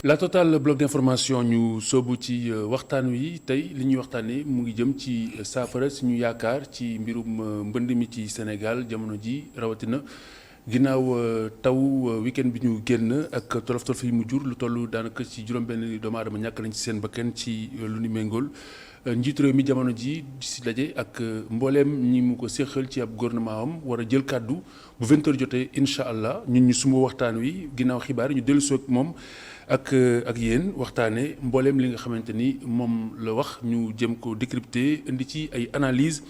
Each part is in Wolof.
La Total bloc d'information ñu soobu ci waxtaan wi tey li ñuy waxtaanee mu ngi jëm ci saafara suñu yaakaar ci mbirum mbënd mi ci Sénégal jamono ji rawatina ginnaaw taw week-end bi ñu génn ak tolof-tolof yi mu jur lu toll daanaka ci juróom-benn doomu aadama ñàkk nañ ci seen bakkan ci lu ni méngool njiitu réew mi jamono ji si daje ak mbooleem ñi mu ko séqal ci ab gouvernement am war a jël kàddu bu 20h jotee incha allah ñun ñu suma waxtaan wi ginnaaw xibaar ñu dellu soog moom. ak yéen waxtaanee mbooleem li nga xamante ni moom la wax ñu jëm ko décrypter indi ci ay analyse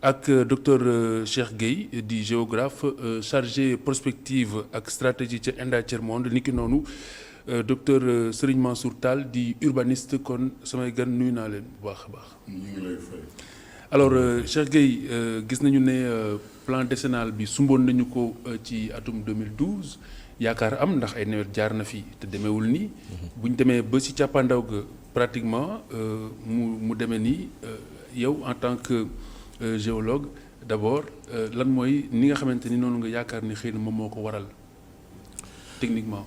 ak docteur Cheikh Gueye di géographe chargé prospective ak stratégie ca ENDA Tiers-Monde niki noonu docteur Serigne Mansour Tall di urbaniste kon samay gan nuyu naa leen bu baax a baax. ñu ngi lay fay. alors Cheikh Gueye gis nañu ne plan décennal bi sumboon nañu ko ci atum 2012. yaakaar am ndax ay nawet jaar na fi te demeewul nii bu ñu demee ba ci càppaandaw ga pratiquement mu demee nii yow en tant que géologue d'abord lan mooy ni nga xamante ni noonu nga yaakaar ni xëy na moom moo ko waral techniquement.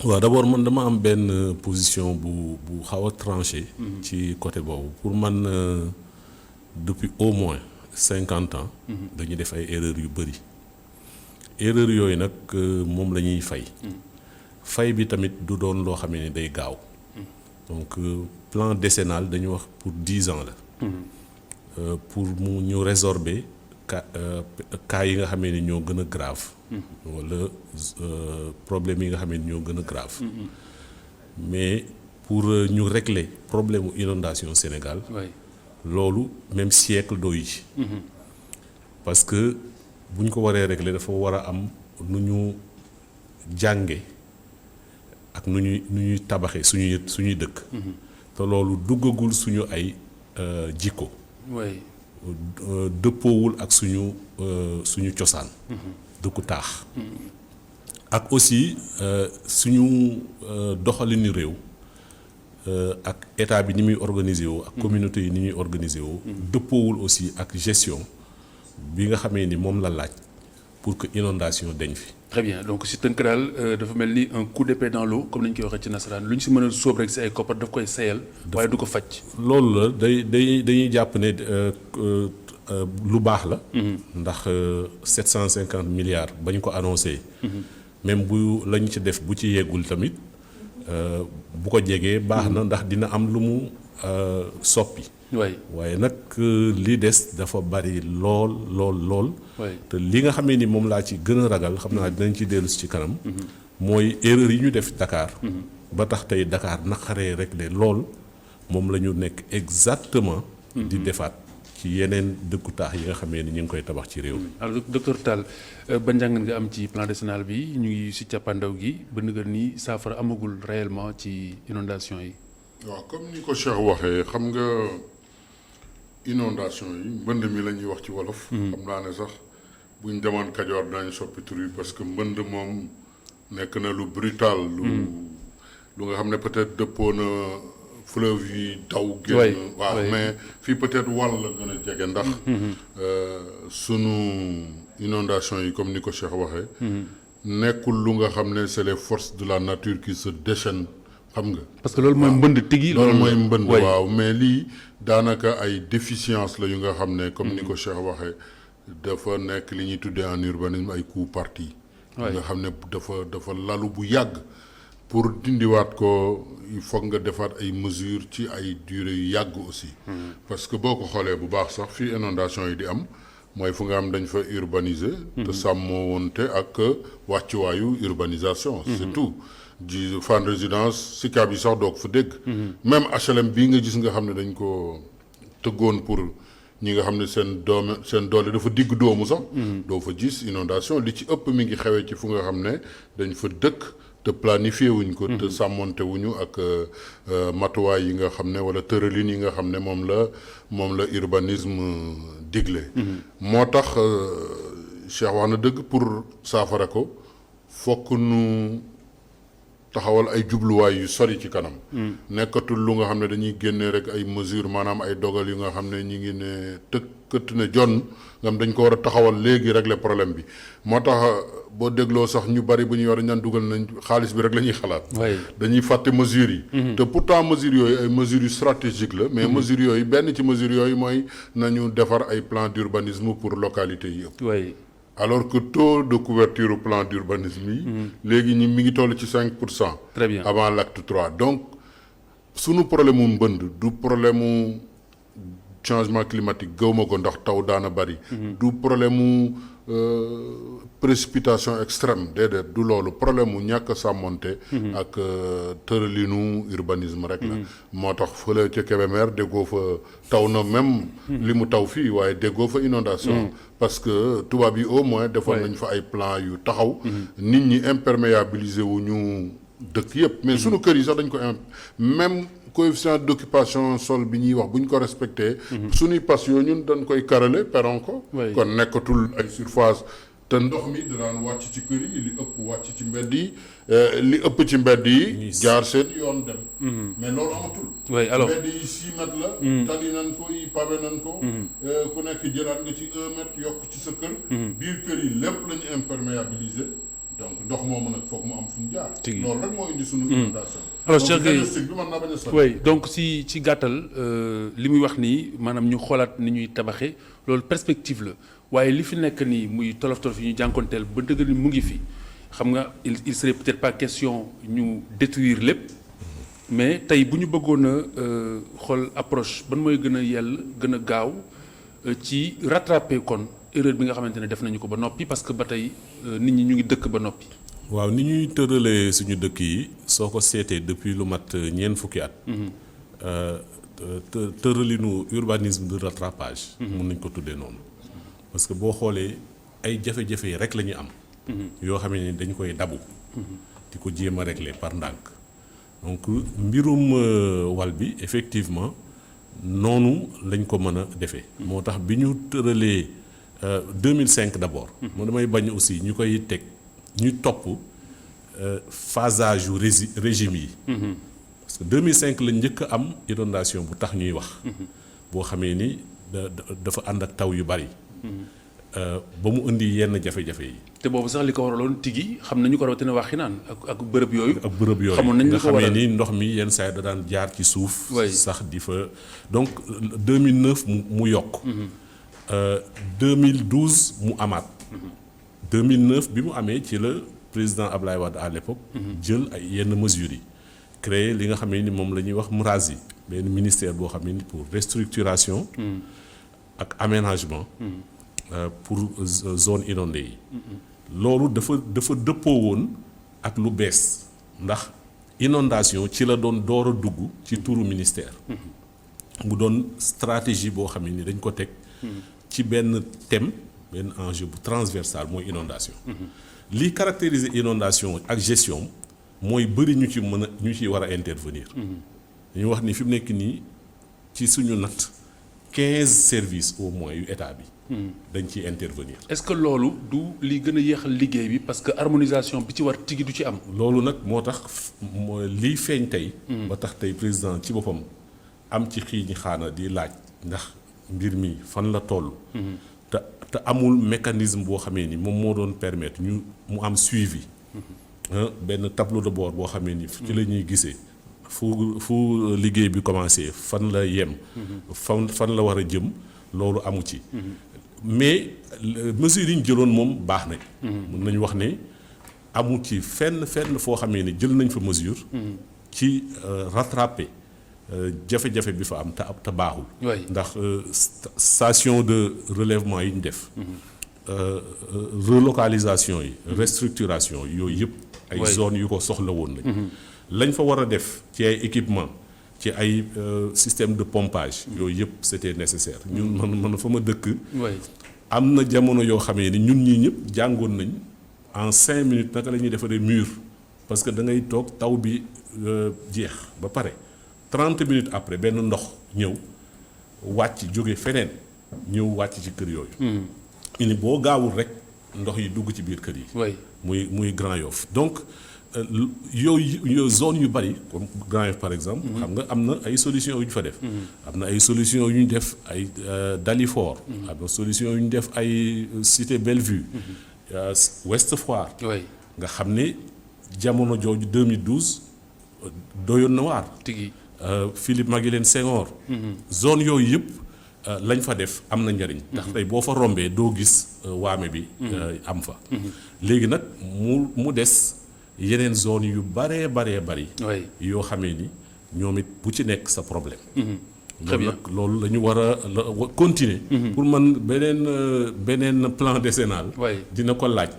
waaw d'abord man dama am benn position bu xaw a tranché. ci côté boobu pour man depuis au moins 50 ans. dañuy def ay erreurs yu bëri. erreur yooyu nag moom la ñuy fay bi tamit du doon loo xam ne day gaaw donc plan décennal dañu wax pour 10 ans la pour mu ñu résorber cas yi nga xam ne ñoo gën a grave wala problème yi nga xam ne ñoo gën a grave mais pour ñu régler problème mu inondation Sénégal loolu même siècle doyu ci parce que bu ñu ko waree régler dafa war a am nu ñu jànge ak nu ñuy tabaxee suñuy dëkk te loolu duggagul suñu ay jikko dëppoowul ak suñu cosaan dëkku taax ak aussi suñu doxalinu réew ak état bi ni muy organiser woo ak communauté yi ni ñuy organiser woo dëppoowul aussi ak gestion bi nga xamee ni moom la laaj pour que inondation dañ fi. très bien donc si tënk daal dafa mel ni un coup d'épée dans l'eau comme ni ñu koy waxee ci nasaraan lu ñu si mën a sóob rek si ay koppar daf koy sayal. waaye du ko faj. loolu la dañuy jàpp ne lu baax la. ndax 750 milliards ba ñu ko annoncé. même bu lañ ci def bu ci yeggul tamit bu ko jegee baax na ndax dina am lu mu soppi. waaye nag li des dafa bari lool. te li nga xamee ni moom laa ci gën a ragal xam naa dinañ ci dellu ci kanam. mooy erreur yi ñu def Dakar. ba tax tey Dakar naqaree régler lool moom la ñu nekk exactement. di defaat ci yeneen dëkku taax yi nga xamee ni ñu ngi koy tabax ci réew mi. alors docteur Tall ba njàngat nga am ci plan décennal bi ñu ngi ci càppaandaw gi ba nëgër ni saafara amagul réellement ci inondation yi. waaw comme ni ko Cheikh waxee xam nga. inondation yi mbënd mi la ñuy wax ci wolof. xam naa ne sax buñ demoon Kajoor dinañ soppi tur yi parce que mbënd moom nekk na lu brutal. lu nga xam ne peut-être dëppoo na fleuve yi daw. génn waaw mais fii peut-être wàll la gën a jege ndax. sunu inondation yi comme ni ko Cheikh waxee. nekkul lu nga xam ne c'est les forces de la nature qui se déchaînent. xam nga parce que loolu mooy mbënd tigi. loolu mooy mbënd waaw mais lii daanaka ay déficience la yu nga xam ne comme ni ko Cheikh waxee dafa nekk li ñuy tuddee en urbanisme ay coups partis. nga xam ne dafa lalu bu yàgg pour dindiwaat ko il faut nga defaat ay mesures ci ay durée yu yàgg aussi. parce que boo ko xoolee bu baax sax fii inondation yi di am mooy fu nga xam dañ fa urbaniser. te sàmmoo woonte ak wàccuwaayu urbanisation. c'est tout. ji Fann Résidence Sicap yi sax doo ko fa dégg. même HLM bii nga gis nga xam ne dañ ko tëggoon pour ñi nga xam ne seen doole dafa digg doomu sax. doo fa gis inondation li ci ëpp mi ngi xewee ci fu nga xam ne dañ fa dëkk te planifié wuñ ko. te sàmmonte wuñu ak matuwaay yi nga xam ne wala tëralin yi nga xam ne moom la urbanisme digle. moo tax Cheikh wax na dëgg pour saafara ko fokk nu taxawal ay jubluwaay yu sori ci kanam. nekkatul lu nga xam ne dañuy génne rek ay mesures maanaam ay dogal yu nga xam ne ñi ngi ne këtt ne jonn nga xam dañ ko war a taxawal léegi régler problème bi moo tax boo dégloo sax ñu bari bu ñuy war a ñaan dugal nañ xaalis bi rek la ñuy xalaat. dañuy fàtte mesures yi. te pourtant mesures yooyu ay mesures yu stratégiques la. mais mesures yooyu benn ci mesures yooyu mooy nañu defar ay plan d'urbanisme pour localité yi yëpp. alors que taux de couverture au plan d'urbanisme yi. léegi mi ngi toll ci 5%. très bien avant l'acte 3 donc sunu problème mu mbënd du problème mu changement climatique gëwma ko ndax taw daana bari. du problème mu précipitation extrême déedéet du loolu problème mu ñàkk a sàmmonte. ak tëralinu urbanisme rek la. moo tax fële ca Kébémer déggoo fa taw na même. li mu taw fii waaye déggoo fa inondation parce que tubaab yi au moins defoon nañ fa ay plan yu taxaw. nit ñi imperméabiliser wu ñu dëkk yëpp mais sunu kër yi sax dañ ko même coefficient d'occupation sol bi ñuy wax bu ñu ko respecté. suñuy pas yooyu ñun dañ koy karale peron ko. kon nekkatul ay surface te ndox mi danaan wàcc ci kër yi li ëpp wàcc ci mbedd yi li ëpp ci mbedd yi jaar seen yoon dem. mais loolu amatul. alors mbedd yi 6 mètres la. tali nañ ko yi pavé nañ ko. ku nekk jëlaat nga ci 1 mètre yokk ci sa kër. biir kër yi lépp la ñu imperméabiliser. donc ndox moomu nag foog mu am fu mu jaar. loolu rek moo indi sunu inondation. alors Cheikh Gueye bi mën naa bañ a sori. oui donc ci gàttal li muy wax nii maanaam ñu xoolaat ni ñuy tabaxee loolu perspective la waaye li fi nekk nii muy tolof-tolof yi ñu jànkonteel ba dëgg ni mu ngi fi xam nga il serait peut-être pas question ñu détruire lépp mais tey bu ñu bëggoon a xool approche ban mooy gën a yell gën a gaaw ci rattraper kon erreur bi nga xamante ne def nañu ko ba noppi parce que ba tey nit ñi ñu ngi dëkk ba noppi. waaw ni ñuy tëralee suñu dëkk yi soo ko seetee depuis lu mat ñeent fukki at. tëralinu urbanisme de rattrapage. mun nañ ko tuddee noonu. parce que boo xoolee ay jafe-jafe yi rek la ñu am. yoo xam ne dañ koy dabu. di ko jéem a régler par ndànk. donc mbirum wal bi effectivement noonu lañ ko mën a defee. moo tax bi ñu tëralee 2005 d'abord. moo damay bañ aussi ñu koy teg ñu topp phasage yu régime yi. parce que 2005 la njëkk a am inondation bu tax ñuy wax. boo xamee ni dafa ànd ak taw yu bari. ba mu indi yenn jafe-jafe yi. te boobu sax li ko waraloon tigi xam nañu ko rawatina waxi naan ak bërëb yooyu. ak bërëb yooyu xamoon nañu nga ko waral xamee ni ndox mi yenn saa yi da daan jaar ci suuf. sax di fa donc 2009 mu yokk. 2012 mu amaat. 2009 bi mu amee ci la président Ablaye Wade à l'époque jël ay yenn mesures yi. créé li nga xam ne ni moom la ñuy wax MRASI benn ministère boo xam ne ni pour restructuration. ak aménagement. pour zone inondée yi. loolu dafa dëppoo woon ak lu bees ndax inondation ci la doon door a dugg ci turu ministère. mu doon stratégie boo xam ne ni dañ ko teg. ci benn thème benn enjeu bu transversal mooy inondation. lii caractériser inondation ak gestion mooy bëri ñu ci mën a ñu ci war a intervenir. dañu wax ni fi mu nekk nii ci suñu natt 15 services au moins yu état bi. dañ ciy intervenir. est-ce que loolu du li gën a yéexal liggéey bi parce que harmonisation bi ci war tigi du ci am. loolu nag moo tax liy feeñ tey. ba tax tey président ci boppam am ci xii ñi xaana di laaj ndax mbir mi fan la toll. te amul mécanisme boo xamee ni moom moo doon permettre mu am suivi. benn tableau de bord boo xamee ni. ci la ñuy gisee fu liggéey bi commencé fan la yem. fan la war a jëm loolu amu ci. mais mesures yi ñu jëloon moom baax nañ. mën nañu wax ne amu ci fenn foo xamee ni jël nañ fa mesure. ci rattraper jafe-jafe bi fa am te baaxul. ndax station de relèvement yi ñu def. relocalisation yi. restructuration yooyu yëpp. ay zones yu ko soxla woon lañ. lañ fa war a def ci ay équipement ci ay système de pompage. yooyu yëpp c'était nécessaire ñun man fa ma dëkk. am na jamono yoo xamee ni ñun ñii ñëpp jàngoon nañ en 5 minutes naka la ñuy defaree mur parce que da ngay toog taw bi jeex ba pare 30 minutes après benn ndox ñëw wàcc jóge feneen ñëw wàcc ci kër yooyu. ni boo gaawul rek ndox yi dugg ci biir kër yi. muy Grand Yoff donc yooyu zone yu bari comme Grand Yoff par exemple. xam nga am na ay solutions yu ñu fa def. am na ay solutions yu ñu def ay Dalifort. am na solutions yu ñu def ay Cité Bellevue. Ouest Foire. nga xam ne jamono jooju 2012 doyoon na waar. tigi Philippe Maguilène Senghor. zone yooyu yëpp lañ fa def am na njëriñ. ndax tey boo fa rombee doo gis waame bi. am fa. léegi nag mu des yeneen zone yu baree bari. yoo xamee ni ñoom it bu ci nekk sa problème. très bien loolu la ñu war a continuer. pour man beneen plan décennal. dina ko laaj.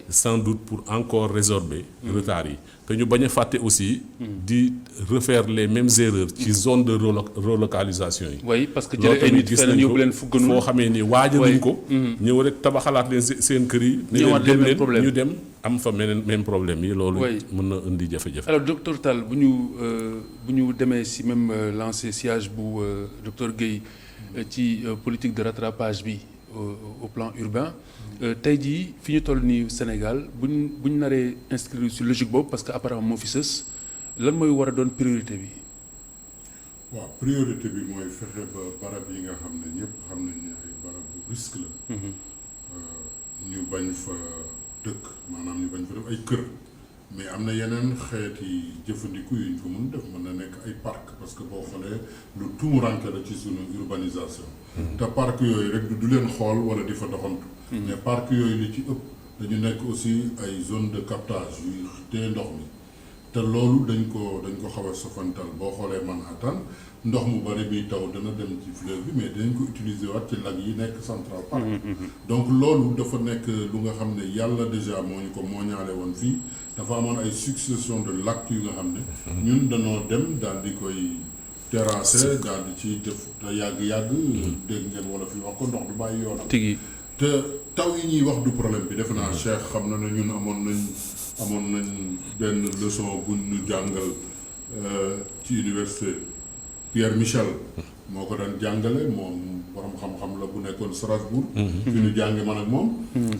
sans doute pour encore résorber retard yi te ñu bañ a fàtte aussi. di refaire les mêmes erreurs ci zone de relocalisation yi. oui parce que jëlee ay nit feneen yóbbu leen fu gënul foo xamee ni waajaluñ ko. ñëw rek tabaxalaat leen seen kër yi. ñëwaat dem leen leen ñu dem am fa même problème yi. loolu mën na indi jafe-jafe. alors docteur Tall bu ñu demee si même lancé siège bu docteur Guèye ci politique de rattrapage bi au plan urbain tey jii fi ñu toll nii Sénégal bu ñu naree inscrire sur logique boobu parce que apparemment moo fi sës lan mooy war a doon priorité bi. waaw priorité bi mooy fexe ba barab yi nga xam ne ñëpp xam nañ ne ay barab bu risque la. ñu bañ fa dëkk maanaam ñu bañ fa def ay kër. mais am na yeneen xeeti jëfandiku yu ñu ko mën def mën na nekk ay parc parce que boo xoolee lu tumuranke la ci sunu urbanisation. te parc yooyu rek du leen xool wala di fa doxantu. mais parc yooyu li ci ëpp dañu nekk aussi ay zone de captage yu téye ndox mi te loolu dañ ko xaw a sofantal boo xoolee Manhattan ndox mu bari bi taw dana dem ci fleuve bi mais dinañ ko utiliser waat ci lac yi nekk Central Park. donc loolu dafa nekk lu nga xam ne yàlla déjà moo ñu ko mooñaale woon fii dafa amoon ay succession de lacs yu nga xam ne. ñun danoo dem daal di koy terrasser daal di ci def te yàgg-yàgg. dégg ngeen wala fi wax ko ndox du bàyyi yoonam. tigi te taw yi ñuy wax du problème bi defe naa Cheikh xam na ne ñun amoon nañ benn leçon bu ñu jàngal ci université Pierre Michel moo ko daan jàngale moom borom xam-xam la bu nekkoon Strasbourg. fi ñu jànge man ak moom.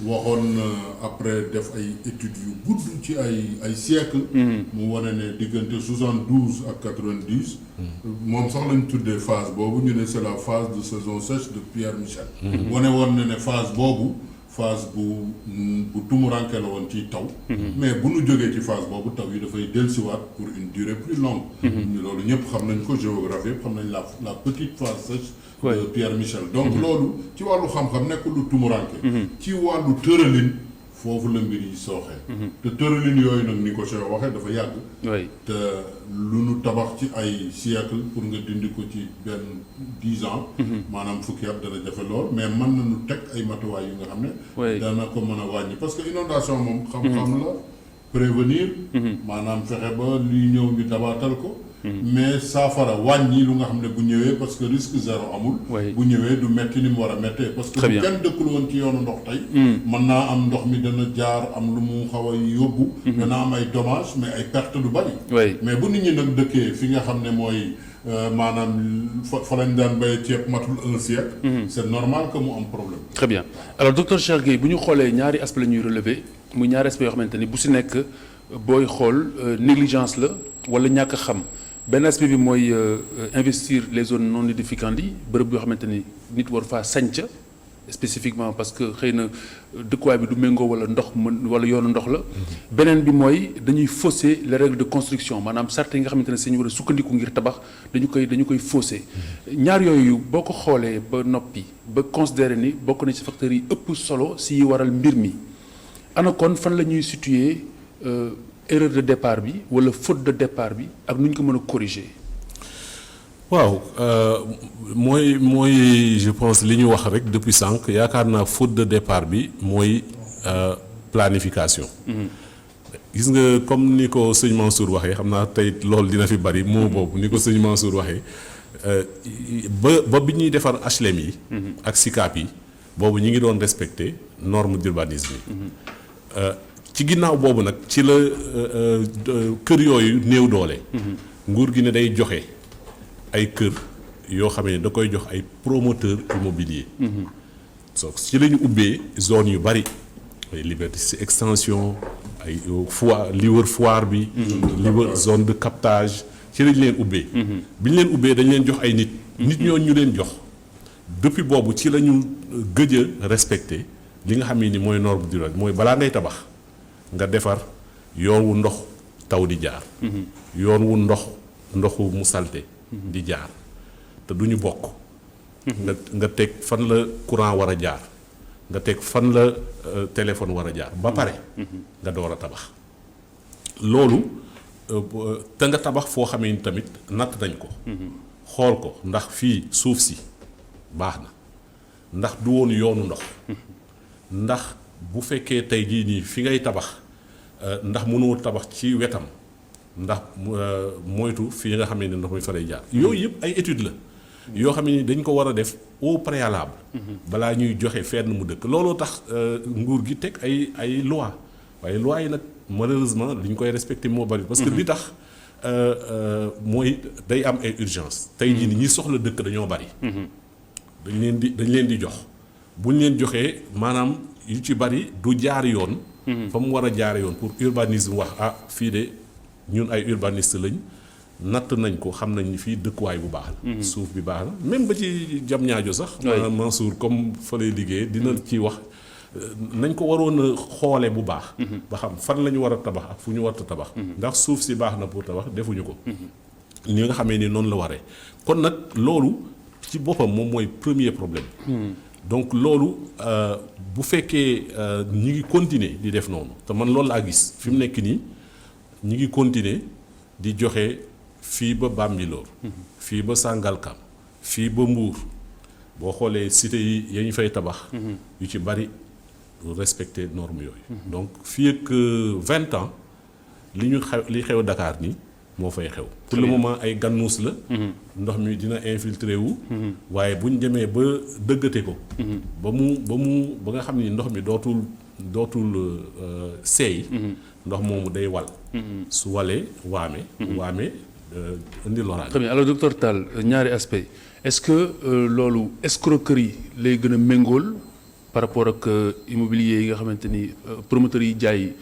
waxoon après def ay études yu gudd ci ay siècle mu wane ne diggante 72 ak 90. moom sax lañ tuddee phase boobu ñu ne c'est la phase de saison sèche de Pierre Michel. wane woon na ne phase boobu phase bu tumuranke la woon ciy taw. mais bu ñu jógee ci phase boobu taw yi dafay dellusiwaat pour une durée plus longue. loolu ñëpp xam nañ ko géographie yëpp xam nañ la petite phase sèche. de Pierre Michel donc loolu ci wàllu xam-xam nekkul lu tumuranke. ci wàllu tëralin foofu la mbir yi sooxee. te tëralin yooyu nag ni ko Cheikh waxee dafa yàgg. te lu nu tabax ci ay siècle pour nga dindi ko ci benn 10 ans. maanaam fukki at dana jafe lool mais mën nañu teg ay matuwaay yu nga xam ne. dana ko mën a wàññi parce que inondation moom. xam-xam la prévenir. maanaam fexe ba luy ñëw ñu dabaatal ko. mais saafara wàññi lu nga xam ne bu ñëwee parce que risque zéro amul. bu ñëwee du metti ni mu war a méttee. parce que bu kenn dëkkul woon ci yoonu ndox tey. mën naa am ndox mi dana jaar am lu mu xaw a yóbbu. dana am ay dommages mais ay perte du bari. mais bu nit ñi nag dëkkee fi nga xam ne mooy maanaam fa lañ daan béy ceeb matul un siècle. c'est normal que mu am problème. très bien alors docteur Cheikh Guèye bu ñu xoolee ñaari aspect la ñuy relever muy ñaari aspect yoo xamante ni bu si nekk booy xool négligence la wala ñàkk a xam. benn aspect bi mooy investir les zones non aedificantes yi bërëb yoo xamante ni nit war faa sanc spécifiquement parce que xëy na dëkkuwaay bi du méngoo wala ndox wala yoonu ndox la. beneen bi mooy dañuy fausser les règles de construction maanaam sart yi nga xamante ne sañu war a sukkandiku ngir tabax dañu koy fausser ñaar yooyu boo ko xoolee ba noppi ba considérer ni bokk na ci facteurs yi ëpp solo si waral mbir mi ana kon fan la ñuy situer erreur de départ bi wala faute de départ bi ak nu ñu ko mën a corriger. waaw mooy je pense li ñu wax rek depuis sànq yaakaar naa faute de départ bi mooy planification. gis nga comme ni ko sëñ Mansour waxee xam naa tey loolu dina fi bari moo boobu ni ko sëñ Mansour waxee ba bi ñuy defar HLM yi. ak SICAP yi boobu ñu ngi doon respecter norme d'urbanisme yi. ci ginnaaw boobu nag ci la kër yooyu néew doole. nguur gi ne day joxe ay kër yoo xam ne da koy jox ay promoteur immobilier. so ci la ñu ubbee zone yu bari ay Liberté 6 extension ay foire li wër foire bi. li wër zone de captage ci lañ leen ubbee. bi ñu leen ubbee dañ leen jox ay nit. nit ñooñu ñu leen jox depuis boobu ci la ñu gëj a respecté li nga xam ni mooy norme d'urbanisme mooy balaa ngay tabax nga defar yoon wu ndox taw di jaar. yoon wu ndoxu mu salte di jaar te du ñu bokk. nga teg fan la courant war a jaar nga teg fan la téléphone war a jaar ba pare nga door a tabax loolu te nga tabax foo xamee ni tamit natt nañ ko xool ko ndax fii suuf si baax na ndax du woon yoonu ndox ndax bu fekkee tey jii nii fi ngay tabax ndax mënoo tabax ci wetam ndax moytu fii nga xamee ni ndox mi fa lay jaar yooyu yëpp ay étude la yoo xam ne dañ ko war a def au préalable balaa ñuy joxe fenn mu dëkk looloo tax nguur gi teg ay loi waaye loi yi nag malheureusement li ñu koy respecté moo bari parce que li tax mooy day am ay urgence tey jii ni ñi soxla dëkk dañoo bari dañ leen di jox buñ leen joxee maanaam yu ci bari du jaar yoon fa mu war a jaare yoon pour urbanisme wax fii de ñun ay urbaniste lañ natt nañ ko xam nañ ni fii dëkkuwaay bu baax la suuf bi baax na même ba ci jam ñaajo sax Mansour comme fa lay liggéey dina ci wax nañ ko waroon a xoole bu baax ba xam fan la ñu war a tabax ak fu ñu war a tabax ndax suuf si baax na pour tabax defuñu ko ñi nga xamee ni noonu la waree kon nag loolu ci boppam moom mooy premier problème donc loolu bu fekkee ñi ngi continuer di def noonu te man loolu laa gis fi mu nekk nii ñi ngi continuer di joxe fii ba Bambilor fii ba Sangalkam fii ba Mbour boo xoolee cité yi ya ñu fay tabax yu ci bari respecter normes yooyu donc fii ak 20 ans li xew Dakar nii moo fay xew pour le moment ay gannuus la ndox mi dina infiltré wu waaye bu ñu demee ba dëggate ko ba nga xam ni ndox mi dootul seey ndox moomu day wal su walee waame indi loraange. Très bien alors docteur Tall ñaari aspect est-ce que loolu escroquerie lay gën a méngool par rapport ak immobilier yi nga xamante ni promoteurs yi jaay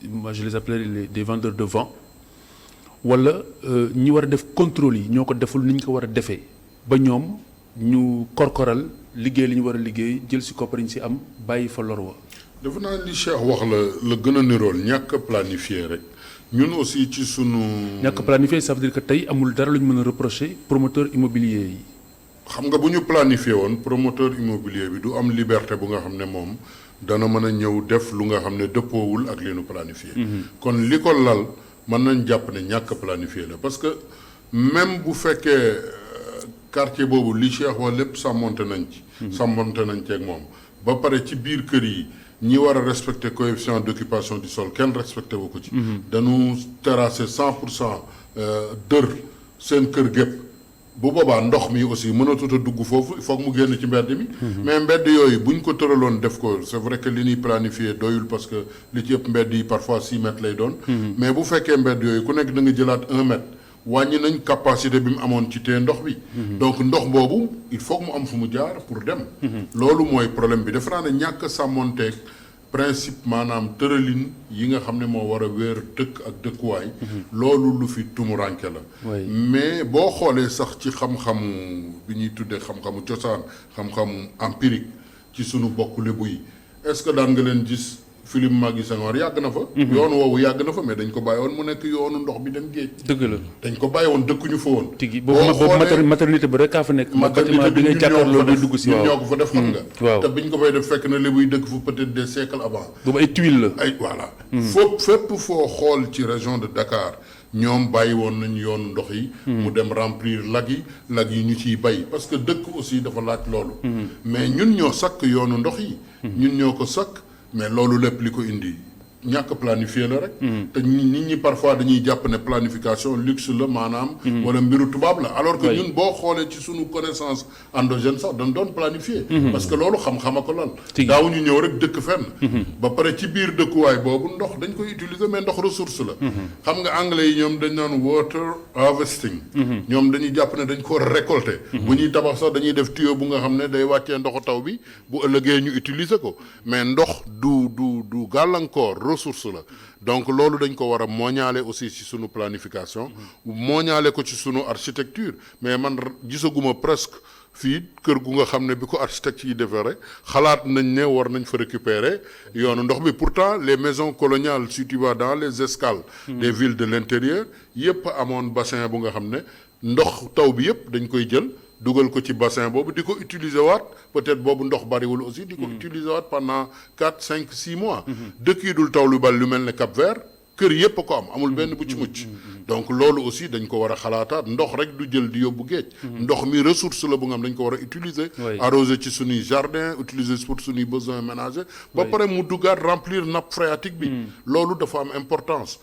moi je les appelle des vendeurs de vent wala ñi war a def contrôle yi ñoo ko deful ni ñu ko war a defee ba ñoom ñu korkoral liggéey li ñu war a liggéey jël si koppar yi ñu si am bàyyi fa lor wa. dafa naa li Cheikh wax la gën a nirool ñàkk a planifier rek ñun aussi ci sunu. ñàkk a planifier ça veut dire que tey amul dara lu ñu mën a reprocher promoteur immobilier yi. xam nga bu ñu planifier woon promoteur immobilier bi du am liberté bu nga xam ne moom dana mën a ñëw def lu nga xam ne dëppoowul ak li nu planifier. kon li ko lal mën nañ jàpp ne ñàkk a planifier la parce que même bu fekkee quartier boobu li Cheikh wax lépp sàmmonte nañ ci. sàmmonte nañ ci ak moom ba pare ci biir kër yi. ñi war a respecter coefficient d'occupation du sol kenn respecté wu ko ci. dañu terrasser 100% dër seen kër gépp bu boobaa ndox mi aussi mënatut a dugg foofu il faut que mu génn ci mbedd mi. mais mbedd yooyu bu ñu ko tëraloon def ko c'est vrai que li ñuy planifier doyul parce que li ci ëpp mbedd yi parfois 6 mètres lay doon. mais bu fekkee mbedd yooyu ku nekk da nga jëlaat 1 mètre. wàññi nañ capacité bi mu amoon ci tee ndox bi. donc ndox boobu il faut que mu am fu mu jaar pour dem. loolu mooy problème bi defe naa ne ñàkk a sàmmonteeg principe maanaam tëralin yi nga xam ne moo war a wéer dëkk ak dëkkuwaay. loolu lu fi tumuranke la. mais boo xoolee sax ci xam-xamu bi ñuy tuddee xam-xamu cosaan xam-xamu empirique ci sunu bokk lébu yi est-ce que daan nga leen gis. Philippe Magui Senghor yàgg na fa. yoon woowu yàgg na fa mais dañ ko bàyyi woon mu nekk yoonu ndox bi dem géej. dëgg la dañ ko bàyyi woon dëkkuñu fa woon. tigi boobu maternité ba rek kaa fa nekk. maternité bi ñun ñoo ko fa def xam nga. waaw te biñ ko fay def fekk na li buy dëkk fa peut-être des siècles avant. boobu ay tuiles la. ay voilà. fépp foo xool ci région de Dakar ñoom bàyyi woon nañu yoonu ndox yi. mu dem remplir lag yi ñu ciy bay parce que dëkk aussi dafa laaj loolu. mais ñun ñoo sakk yoonu ndox yi. ñun ñoo ko sakk. mais loolu lépp li ko indi ñàkk planifier la rek. te nit ñi parfois dañuy jàpp ne planification luxe la maanaam. wala mbiru tubaab la alors que ñun boo xoolee ci sunu connaissance endogène sax dañ doon planifier. parce que loolu xam-xama ko lal. daawuñu ñëw rek dëkk fenn. ba pare ci biir dëkkuwaay boobu ndox dañ koy utiliser mais ndox ressource la. xam nga anglais yi ñoom dañ naan water harvesting. ñoom dañuy jàpp ne dañ ko récolter. bu ñuy tabax sax dañuy def tuyau bu nga xam ne day wàccee ndoxu taw bi bu ëllëgee ñu utiliser ko mais ndox du gàllankoor ressource la donc loolu dañ ko war a mooñaale aussi ci sunu planification mooñaale ko ci sunu architecture mais man gisaguma presque fii kër gu nga xam ne bi ko architecte yi defare xalaat nañ ne war nañ fa récupérer yoonu ndox bi pourtant les maisons coloniales si tu vas dans les escales des villes de l'intérieur yépp amoon bassin bu nga xam ne ndox taw bi yépp dañ koy jël dugal ko ci bassin boobu di ko utiliser waat peut-être boobu ndox bariwul aussi di ko utiliser waat pendant 4 5 6 mois dëkk yi dul taw lu bari lu mel ne Cap-Vert kër yépp a ko am amul benn bu ci mucc donc loolu aussi dañ ko war a xalaataat ndox rek du jël di yóbbu géej ndox mi ressource la bu nga xam dañ ko war a utiliser arroser ci suñuy jardin utiliser pour suñuy besoins ménagers ba pare mu duggaat remplir nappe phréatique bi loolu dafa am importance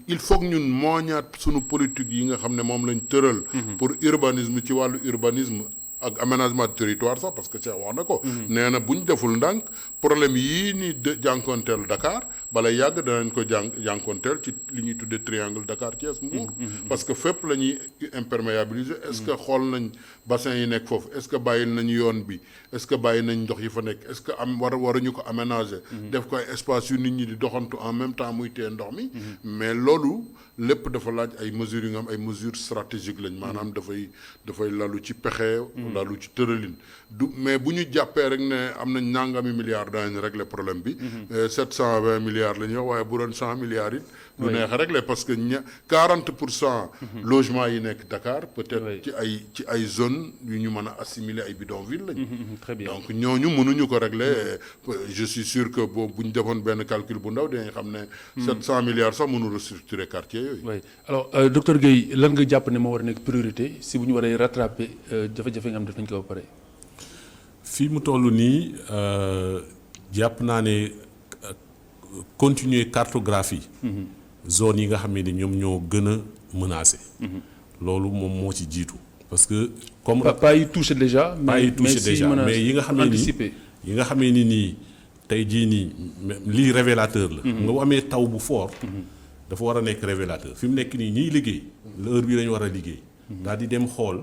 il faut que ñun mooñaat suñu politique yi nga xam ne moom lañ tëral pour urbanisme ci wàllu urbanisme ak aménagement de territoire sax parce que Cheikh wax na ko nee na bu ñu deful ndànk problème yii ni jànkoonteel Dakar bala yàgg danañ ko jànkoonteel ci li ñuy tuddee triangle Dakar Thiès Mbour parce que fépp la ñuy imperméabiliser est-ce que xool nañ bassin yi nekk foofu est-ce que bàyyil nañu yoon bi est-ce que bàyyi nañ ndox yi fa nekk est-ce que waruñu ko aménager def ko ay espace yu nit ñi di doxantu en même temps muy téye ndox mi mais loolu lépp dafa laaj ay mesures yu nga am ay mesures stratégiques lañ maanaam dafay lalu ci pexe lalu ci tëralin du mais bu ñu jàppee rek ne am nañ nangami milliards daañu régler problème bi 720 milliards la ñuy wax waaye bu doon 100 milliards it du neex a régler parce que 40% logement yi nekk Dakar peut-être ci ay zones yu ñu mën a assimiler ay bidonville lañ très bien donc ñooñu mënuñu ko régler je suis sûr que boobu bu ñu defoon benn calcul bu ndaw dinañ xam ne 700 milliards sax mënu restructurer quartier yooyu oui alors docteur Guèye lan nga jàpp ne moo war a nekk priorité si bu ñu waree rattraper jafe-jafe nga xam def nañ ko ba pare fii mu toll nii jàpp naa ne continuer cartographie zone yi nga xam ne ñoom ñoo gën a menacé loolu moom moo ci jiitu parce que comme pas yi touché déjà mais yi nga xam ne nii yi nga xamee ni nii tey jii nii lii révélateur la nga bu amee taw bu fort dafa war a nekk révélateur fi mu nekk nii ñiy liggéey l'heure bi lañu war a liggéey daal di dem xool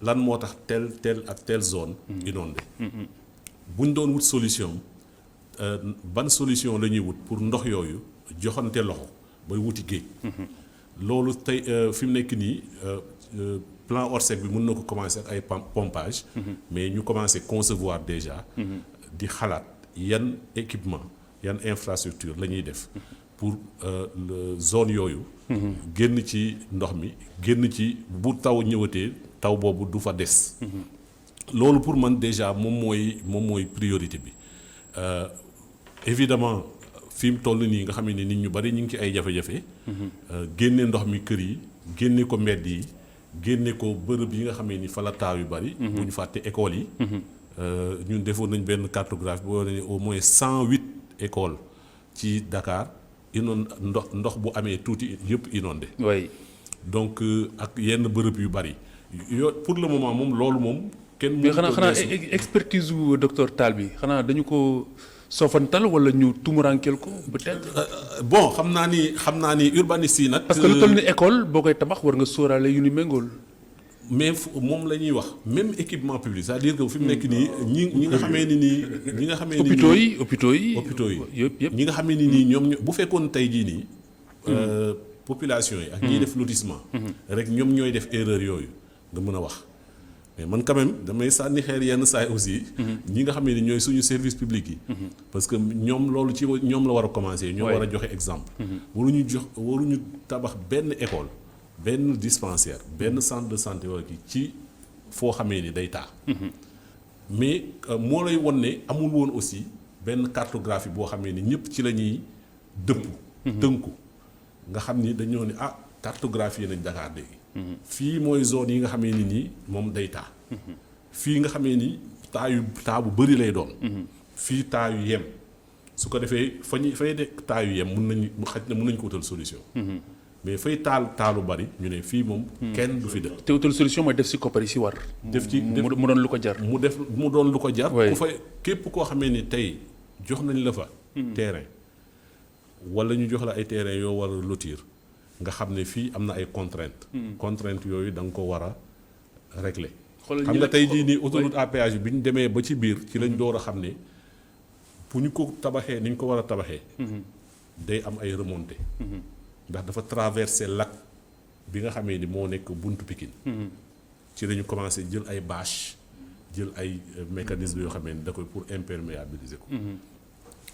lan moo tax tel ak telle zone inondée buñ doon wut solution ban solution la ñuy wut pour ndox yooyu joxante loxo bay wuti géej loolu tey fi mu nekk nii plan Orsec bi mën na ko commencer ak ay pompage mais ñu commencer concevoir déjà di xalaat yan équipement yan infrastructure la ñuy def pour zone yooyu génn ci ndox mi génn ci bu taw ñëwatee taw boobu du fa des loolu pour man déjà moom mooy priorité bi évidemment fi mu toll nii nga xam ne nit ñu bari ñu ngi ci ay jafe-jafe génne ndox mi kër yi génne ko mbedd yi génne ko bërëb yi nga xam ne fa la taaw yu bari bu ñu fàtte écoles yi ñun defoon nañ benn cartographie boo ne au moins 108 écoles ci Dakar ndox bu amee tuuti yëpp inondé oui donc ak yenn bërëb yu bari yo pour le moment moom loolu moom kenn mais xanaa expertise u docteur Tall bi xanaa dañu ko soofantal wala ñu tumurankeel ko peut-être bon xam naa ni urbaniste yi nag parce que lu toll ni école boo koy tabax war nga sóoraale yu ni méngool mais moom la ñuy wax même équipement public c'est-à-dire que fi mu nekk nii ñi nga xamee ni nii ñi nga xamee ni hôpitaux yi yëpp ñi nga xamee ni nii ñoom bu fekkoon tey jii nii population yi ak ñiy def lotissement rek ñoom ñooy def erreur yooyu nga mën a wax mais man quand même damay sànni xeer yenn saay aussi ñi nga xam ne ñooy suñu service public yi parce que ñoom loolu ci ñoom la war a commencer ñoo war a joxe exemple waruñu tabax benn école benn dispensaire benn centre de santé wala kii ci foo xamee ni day taa mais moo lay won ne amul woon aussi benn cartographie boo xamee ni ñëpp ci la ñuy dëpp tënku nga xam ni dañoo ne cartographie nañ Dakar léegi fii mooy zone yi nga xamee ni nii moom day taa fii nga xamee ni taa bu bëri lay doon fii taa yu yem su ko defee fay de taa yu yem mën nañ ko wutal solution mais fay taalu bari ñu ne fii moom kenn du fi dëkk te wutal solution mooy def si koppar yi si war def ci mu doon lu ko jar mu doon lu ko jar ku fay képp koo xamee ni tey jox nañ la fa terrain wala ñu jox la ay terrain yoo war a lotir nga xam ne fii am na ay contraintes yooyu da nga ko war a régler xam nga tey jii nii autoroute à péage bi ñu demee ba ci biir ci lañ door a xam ne bu ñu ko tabaxee ni ñu ko war a tabaxee day am ay remontées. ndax dafa traverser lac bi nga xamee ni moo nekk buntu Pikine. ci la ñu commencé jël ay bâche jël ay mécanismes yoo xamee ni da koy pour imperméabiliser ko.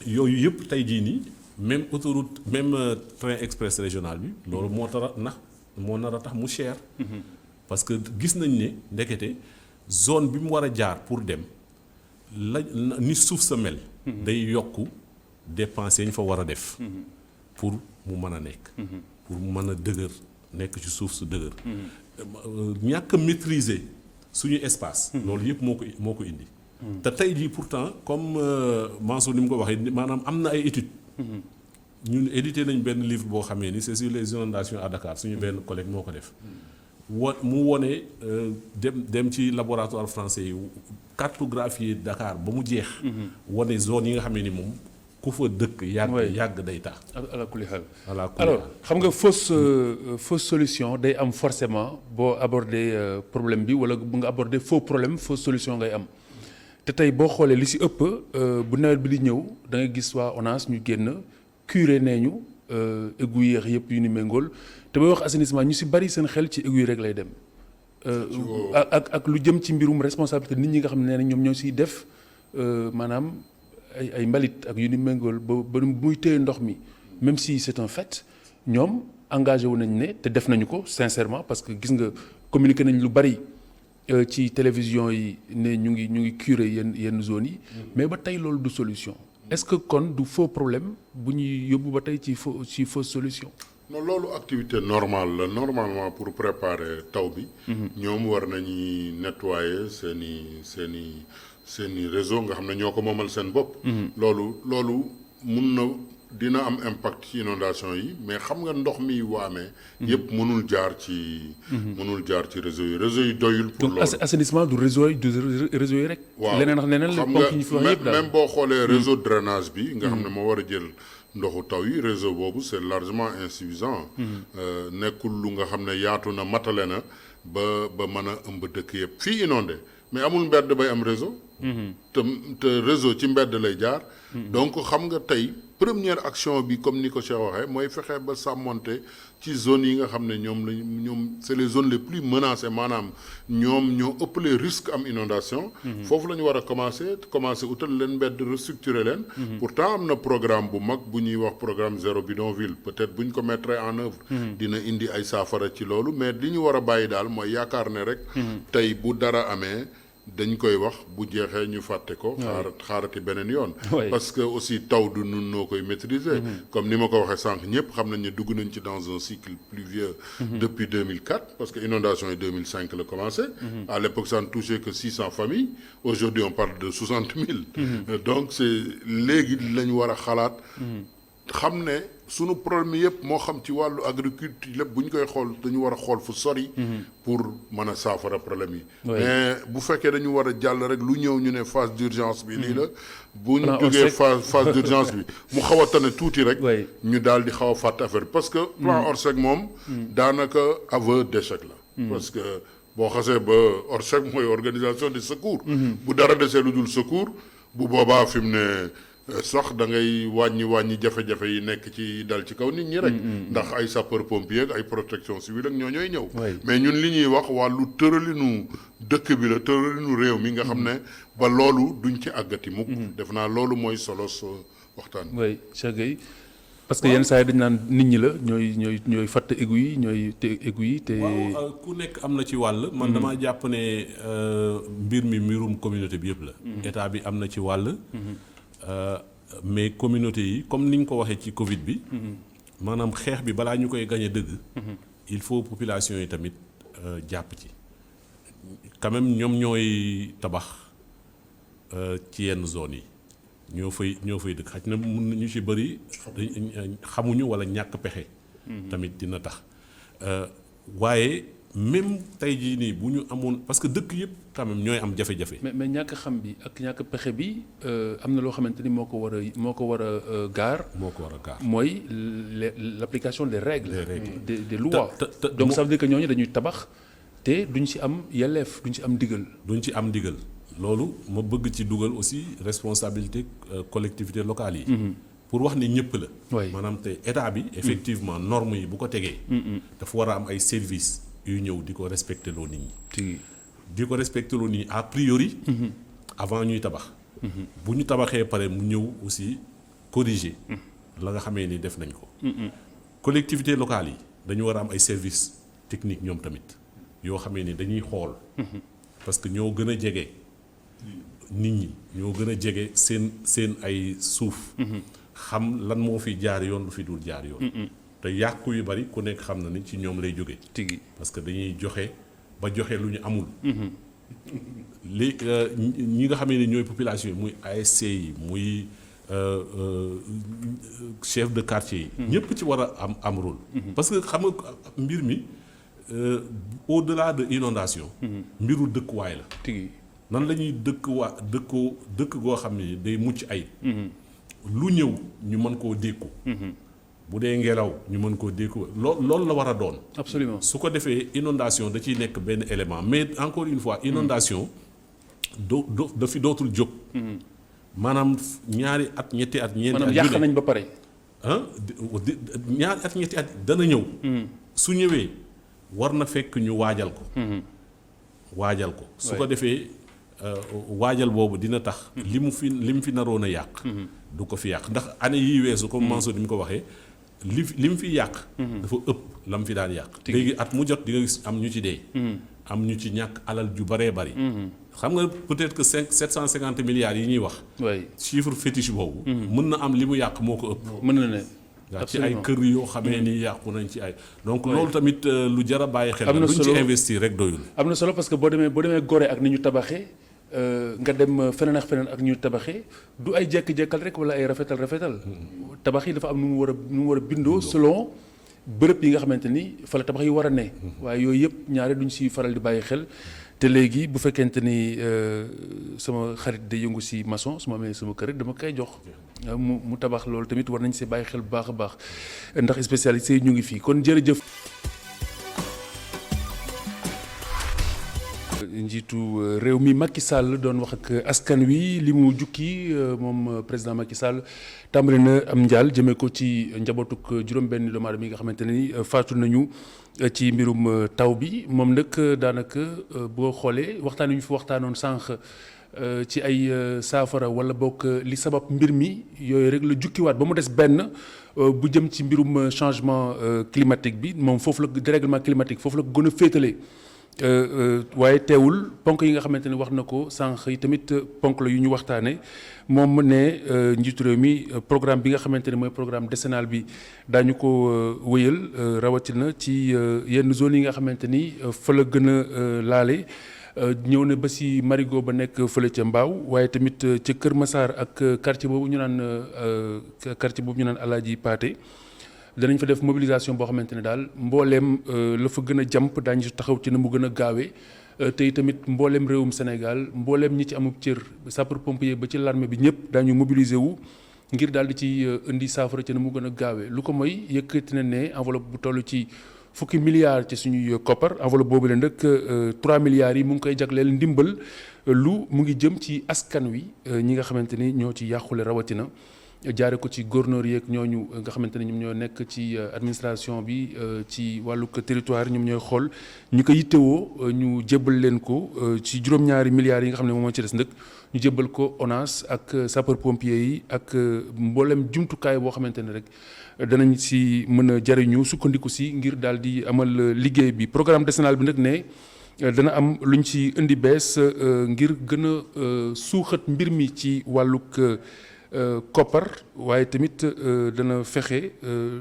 yooyu yëpp tey jii nii même autoroute même train express régional bi loolu moo nar a tax mu cher. parce que gis nañ ne ndekete zone bi mu war a jaar pour dem ni suuf sa mel. day yokk dépenses yi ñu fa war a def. pour mu mën a nekk. pour mu mën a dëgër nekk ci suuf su dëgër. ñàkk a maîtriser suñu espace. loolu yëpp moo ko indi. te tey jii pourtant comme Mansour ni mu ko waxee maanaam am na ay études. ñun édité nañ benn livre boo xamee ni c'est sur les inondations à Dakar suñu benn collègue moo ko def. mu wone dem ci laboratoire français yi cartographier Dakar ba mu jeex. wone zone yi nga xam ne ni moom ku fa dëkk yàgg day tax. ala kulli xel alors xam nga fausse solution day am forcément boo aborder problème bi wala bu nga aborder faux problème fausse solution ngay am te tey boo xoolee li ci ëpp bu nawet bi di ñëw da ngay gis waa ONAS ñu génn curé nee ñu égout yeex yëpp yu ni méngool te bay wax assainissement ñu ci bari seen xel ci égout yi rek lay dem. ak lu jëm ci mbirum responsabilité nit ñi nga xam ne ñoom ñoo ciy def maanaam ay mbalit ak yu ni méngool ba muy téye ndox mi même si c'est un fait ñoom engagé wu nañ ne te def nañu ko sincèrement parce que gis nga communiqué nañ lu bari ci télévision yi ne ñu ngi curé yenn zones yi. mais ba tey loolu du solution. est-ce que kon du faux problème bu ñuy yóbbu ba tey ci fausse solution. non loolu activité normale la normalement pour préparer taw bi. ñoom war nañuy nettoyer seeni réseau nga xam ne ñoo ko moomal seen bopp. loolu dina am impact ci inondation yi mais xam nga ndox mi waamee. yëpp mënul jaar ci réseau yi doyul. pour loolu donc assainissement du réseau yi rek. waaw leneen ak leneen la ponk yi ñu fi wax yëpp daal même boo xoolee réseau drainage bi. nga xam ne moo war a jël ndoxu taw yi réseau boobu c'est largement insuffisant. nekkul lu nga xam ne yaatu na matale na ba mën a ëmb dëkk yëpp fii inondé mais amul mbedd bay am réseau. te réseau ci mbedd lay jaar. donc xam nga tey première action bi comme ni ko Cheikh waxee mooy fexe ba sàmmonte ci zone yi nga xam ne ñoom c'est les zones les plus menacées maanaam ñoom ñoo ëpp les risques am inondation foofu la ñu war a commencer utal leen mbedd restructurer leen. pourtant am na programme bu mag bu ñuy wax programme zéro bidonville peut-être bu ñu ko mettre en œuvre. dina indi ay saafara ci loolu mais li ñu war a bàyyi daal mooy yaakaar ne rek. tey bu dara amee. dañ koy wax bu jeexee ñu fàtte ko. xaarati beneen yoon. parce que aussi taw du nun noo koy maîtriser. comme ni ma ko waxee sànq ñëpp xam nañ ne dugg nañ ci dans un cycle pluvieux. depuis 2004 parce que inondation yi 2005 la commencé. à l'époque ça ne touchait que 600 familles. aujourd'hui on parle de 60 000. donc c'est léegi lañ war a xalaat. xam ne sunu problème yëpp moo xam ci wàllu agriculture lépp bu ñu koy xool dañu war a xool fu sori. pour mën a saafara problème yi. mais bu fekkee dañu war a jàll rek lu ñëw ñu ne phase d'urgence bi lii la. bu ñu jógee phase d'urgence bi mu xaw a tane tuuti rek. ñu daal di xaw a fàtte affaire bi parce que. plan Orsec moom. daanaka aveu d'échec la. parce que boo xasee ba Orsec mooy organisation de secours. bu dara desee lu dul secours bu boobaa fi mu ne. sax da ngay wàññi jafe-jafe yi nekk ci dal ci kaw nit ñi rek. ndax ay sapeur pompier ak ay protection civile ak ñooy ñëw. mais ñun li ñuy wax wàllu tëralinu dëkk bi la tëralinu réew mi nga xam ne ba loolu duñ ci àggati mukk. def naa loolu mooy solo waxtaan. oui Cheikh Gueye parce que yenn saa yi dañ naan nit ñi la ñooy fatt égout yi ñooy te égout yi te. waaw ku nekk am na ci wàll. man damaa jàpp ne mbir mi mbirum communauté bi yëpp la. état bi am na ci wàll. mais communauté yi comme ni ñu ko waxee ci Covid bi. maanaam xeex bi balaa ñu koy gañe dëgg. il faut population yi tamit jàpp ci. quand même ñoom ñooy tabax ci yenn zones yi ñoo fay dëkk xaj na mun nañu ci bëri xamuñu walla ñàkk pexe. tamit dina tax waaye. même tey jii nii bu ñu amoon parce que dëkk yëpp quand même ñooy am jafe-jafe. mais ñàkk xam bi ak ñàkk pexe bi am na loo xamante ni moo ko war a gaar. mooy l'application des règles. des lois. donc ça veut dire que ñooñu dañuy tabax te duñ ci am yelleef duñ ci am ndigal. loolu ma bëgg ci dugal aussi responsabilité collectivités locales yi. pour wax ni ñëpp la. Oui. maanaam tey état bi. effectivement normes yi bu ko tegee. dafa war a am ay services yu ñëw di ko respecté loo nit ñi. di ko respecté loo nit ñi a priori. avant ñuy tabax. bu ñu tabaxee pare mu ñëw aussi corriger. la nga xamee ni def nañ ko. collectivités locales yi dañu war a am ay services techniques ñoom tamit yoo xamee ni dañuy xool. parce que ñoo gën a jege nit ñi ñoo gën a jege seen ay suuf. xam lan moo fi jaar yoon lu fi dul jaar yoon. te yàqu yu bari ku nekk xam na ni ci ñoom lay jóge parce que dañuy joxe ba joxe lu ñu amul. léegi ñi nga xamee ni ñooy population yi muy ASC yi muy chef de quartier yi. ñëpp ci war a am rôle. parce que xam nga mbir mi au-delà de inondation. mbiru dëkkuwaay la. nan la ñuy dëkk goo xam ne day mucc ay. lu ñëw ñu mën koo dékku. bu dee ngelaw ñu mën koo dékku loolu la war a doon. absolument su ko defee inondation da ciy nekk benn élément mais encore une fois inondation dafi dootul jóg. maanaam ñaari at ñetti at ñeenti at. maanaam yàq nañ ba pare. ñaari at ñetti at dana ñëw. su ñëwee war na fekk ñu waajal ko. waajal ko su ko defee waajal boobu dina tax. li mu fi naroon a yàq. du ko fi yàq ndax année yii weesu comme Mansour ni mu ko waxee li mu fi yàq. dafa ëpp la mu fi daan yàq. léegi at mu jot di nga gis am ñu ci dee. am ñu ci ñàkk alal ju baree bari. xam nga peut-être que 750 milliards yi ñuy wax. chiffre fétiche boobu. mën na am li mu yàq moo ko ëpp. mën na ne. ci ay kër yoo xamee ni yàqu nañ ci ay. donc loolu tamit lu jar a bàyyi xel. am na solo luñ ci investir rek doyul. am na solo parce que boo demee Gorée ak ni ñu tabaxee. nga dem feneen ak feneen ak ñu tabaxee du ay jekk-jekkal rek wala ay rafetal tabax yi dafa am nu mu war a bindoo selon bërëb yi nga xamante ni fa la tabax yi war a ne. waaye yooyu yëpp ñaare duñ si faral di bàyyi xel te léegi bu fekkente ni sama xarit day yëngu si maçon su ma amee sama kër rek dama koy jox mu tabax loolu tamit war nañ si bàyyi xel bu baax a baax ndax spécialistes yi ñu ngi fii kon jërëjëf. njiitu réew mi Macky Sall doon wax ak askan wi li mu jukki moom président Macky Sall tàmbali na am njaal jëmee ko ci njabootuk juróom-benn doomu aadama yi nga xamante ni faatu nañu ci mbirum taw bi moom nag daanaka boo xoolee waxtaan wi ñu fi waxtaanoon sànq ci ay saafara wala bokk li sabab mbir mi yooyu rek la jukkiwaat ba mu des benn bu jëm ci mbirum changement climatique bi moom foofu la dérèglement climatique foofu la ko gën a féetale. waaye teewul ponk yi nga xamante ne wax na ko sànq yi tamit ponk la yu ñu waxtaane moom ne njiitu réew mi programme bi nga xamante ne mooy programme décennal bi daañu ko wëyal rawatina ci yenn zone yi nga xamante ni fa la gën a laale ñëw na ba si Marigot ba nekk fële ca Mbaaw waaye tamit ca Kër Massar ak quartier boobu ñu naan Alaaji Paate danañ fa def mobilisation boo xamante ne daal mbooleem la fa gën a jàmp daañu taxaw ci na mu gën a gaawee tey tamit mbooleem réewum Sénégal mbooleem ñi ci amub cër sapeur pompier ba ci l'armée bi ñëpp daañu mobiliser wu ngir daal di ci indi saafara ci na mu gën a gaawee lu ko mooy yëkkati na ne enveloppe bu toll ci fukki milliards ci suñuy koppar enveloppe boobu leen rek 3 milliards yi mu ngi koy jagleel ndimbal lu mu ngi jëm ci askan wi ñi nga xamante ni ñoo ci yàqule rawatina. jaare ko ci gouverneur yeeg ñooñu nga xamante ne ñoom ñoo nekk ci administration bi ci wàllug territoire ñoom ñooy xool ñu ko yittewoo ñu jébbal leen ko ci juróom-ñaari milliards yi nga xam ne moom moo ci des nag ñu jébbal ko ONAS ak sapeur pompier yi ak mboolem jumtukaay boo xamante ne rek danañ si mën a jariñu sukkandiku si ngir daal di amal liggéey bi programme décennal bi nag ne dana am luñ ci indi bees ngir gën a suuxat mbir mi ci wàllug koppar waaye tamit dana fexe